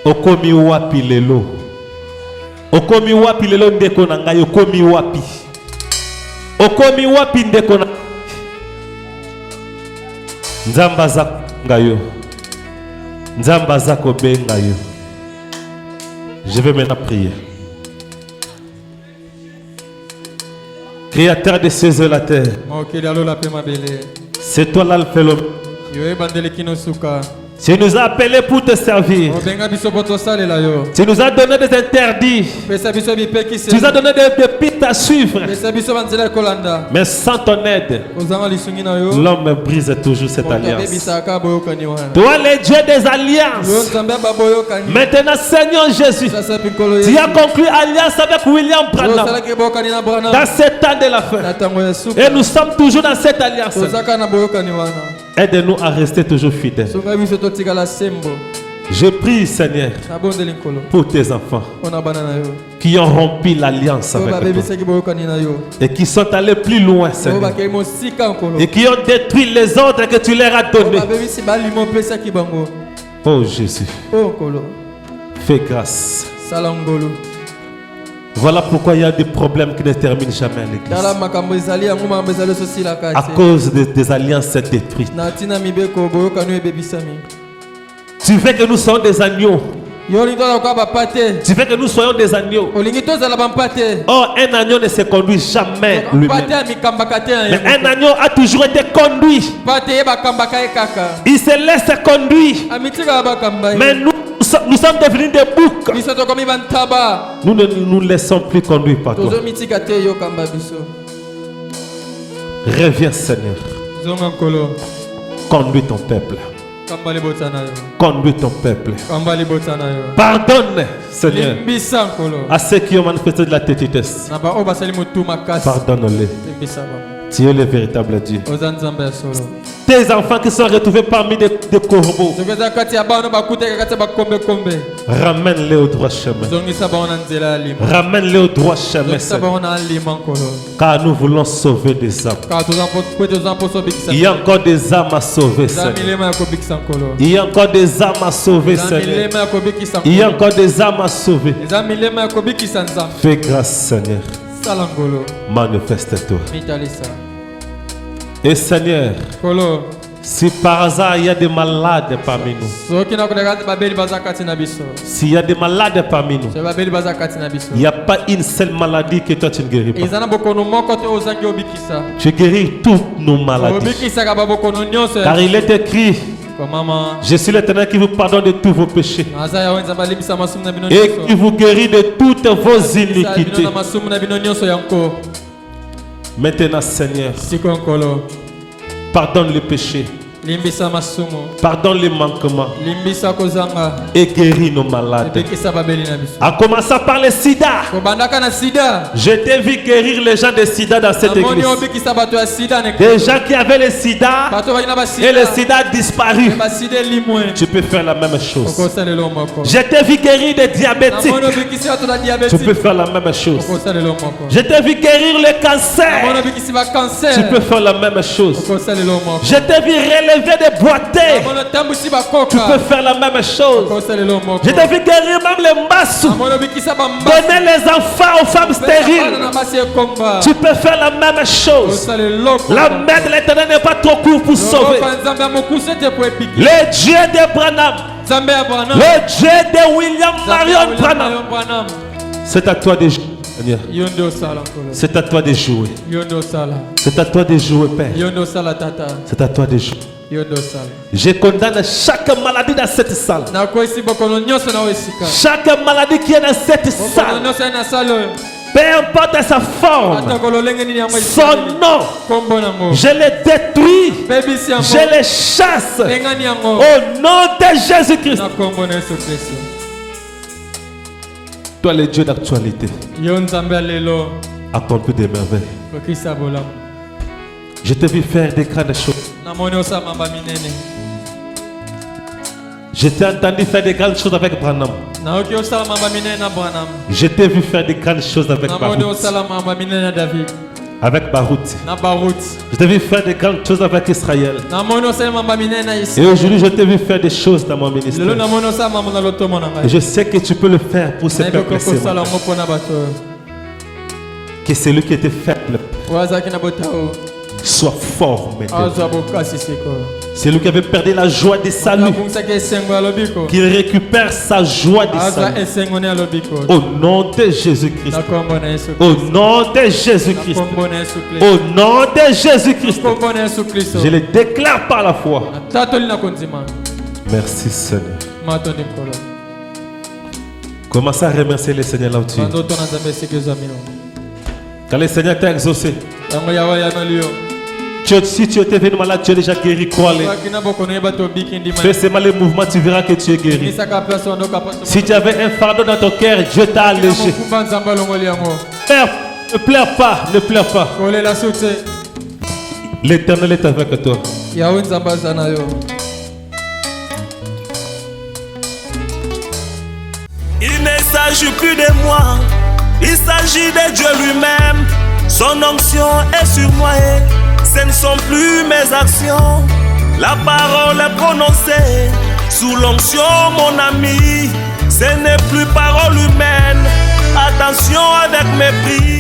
Okomi wapi lelo. Okomi wapi lelo ndeko na ngai okomi wapi. Okomi wapi ndeko na Nzambaza ngayo. Nzambaza kobenga yo. Je vais maintenant prier. Créateur des cieux et de la terre. C'est toi l'alpha et l'oméga. Tu nous as appelés pour te servir. Tu nous as donné des interdits. Tu nous as donné des pistes à suivre. Mais sans ton aide, l'homme brise toujours cette alliance. Toi, le Dieu des alliances. Maintenant, Seigneur Jésus, tu as conclu alliance avec William Branham dans cet temps de la fin. Et nous sommes toujours dans cette alliance. Aide-nous à rester toujours fidèles. Je prie, Seigneur, pour tes enfants qui ont rompu l'alliance avec toi et qui sont allés plus loin, Seigneur, et qui ont détruit les ordres que tu leur as donnés. Oh Jésus, fais grâce. Voilà pourquoi il y a des problèmes qui ne terminent jamais à l'église. À cause des alliances détruites. Tu veux que nous soyons des agneaux. Tu veux que nous soyons des agneaux. Oh, un agneau ne se conduit jamais lui-même. Mais un agneau a toujours été conduit. Il se laisse conduire. Mais nous sommes devenus des boucs. Nous ne nous laissons plus conduire par toi. Reviens, Seigneur. Conduis ton peuple. Conduis ton peuple. Pardonne, Seigneur, à ceux qui ont manifesté de la tétitesse. Pardonne-les. Tu es le véritable Dieu. Tes enfants qui sont retrouvés parmi des corbeaux, ramène-les au droit chemin. Ramène-les au droit chemin, Seigneur. Car nous voulons sauver des âmes. Il y a encore des âmes à sauver, Seigneur. Il y a encore des âmes à sauver, Seigneur. Il y a encore des âmes à sauver. Fais grâce, Seigneur. Manifeste-toi. Et Seigneur, si par hasard il y a des malades parmi nous, s'il y a des malades parmi nous, il n'y a pas une seule maladie que toi tu ne guéris pas. Tu guéris toutes nos maladies. Car il est écrit: je suis l'Éternel qui vous pardonne de tous vos péchés et qui vous guérit de toutes vos iniquités. Maintenant, Seigneur, pardonne les péchés, pardonne les manquements et guéris nos malades. En commençant par le sida. Je t'ai vu guérir les gens de sida dans cette église. Des gens qui avaient le sida et le sida a disparu. Tu peux faire la même chose. Je t'ai vu guérir des diabétiques. Tu peux faire la même chose. Je t'ai vu guérir le cancer. Tu peux faire la même chose. Je t'ai vu relever vient de boiter, tu peux faire la même chose. Je t'ai vu guérir même les massous. Donner les enfants aux femmes stériles. Tu peux faire la même chose. La main de l'Éternel n'est pas trop courte pour sauver. Le Dieu d'Abraham, le Dieu de William Marion Branham. C'est à toi de jouer, Seigneur. C'est à toi de jouer. C'est à toi de jouer, Père. C'est à toi de jouer. Je condamne chaque maladie dans cette salle. Chaque maladie qui est dans cette salle, peu importe sa forme, son nom, je les détruis, je les chasse au nom de Jésus-Christ. Toi, le Dieu d'actualité, accomplis des merveilles. Je t'ai vu faire des grandes choses. Je t'ai entendu faire des grandes choses avec Branham. Je t'ai vu faire des grandes choses avec Baruch. Avec Baruch. Je t'ai vu faire des grandes choses avec Israël. Et aujourd'hui, je t'ai vu faire des choses dans mon ministère. Et je sais que tu peux le faire pour ce peuple. Que celui qui était faible soit fort maintenant. C'est lui qui avait perdu la joie du salut, qu'il récupère sa joie du salut. Au nom de Jésus-Christ. Au nom de Jésus-Christ. Au nom de Jésus-Christ. Je le déclare par la foi. Merci Seigneur. Commence à remercier le Seigneur là où tu es. Quand le Seigneur t'a exaucé, si tu étais venu malade, tu es déjà guéri. Crois-le. Fais seulement les mouvements, tu verras que tu es guéri. Si tu avais un fardeau dans ton cœur, Dieu t'a allégé. Ne pleure pas, ne pleure pas. L'Éternel est avec toi. Il ne s'agit plus de moi, il s'agit de Dieu lui-même. Son onction est sur moi et ce ne sont plus mes actions. La parole est prononcée sous l'onction, mon ami. Ce n'est plus parole humaine. Attention avec mépris.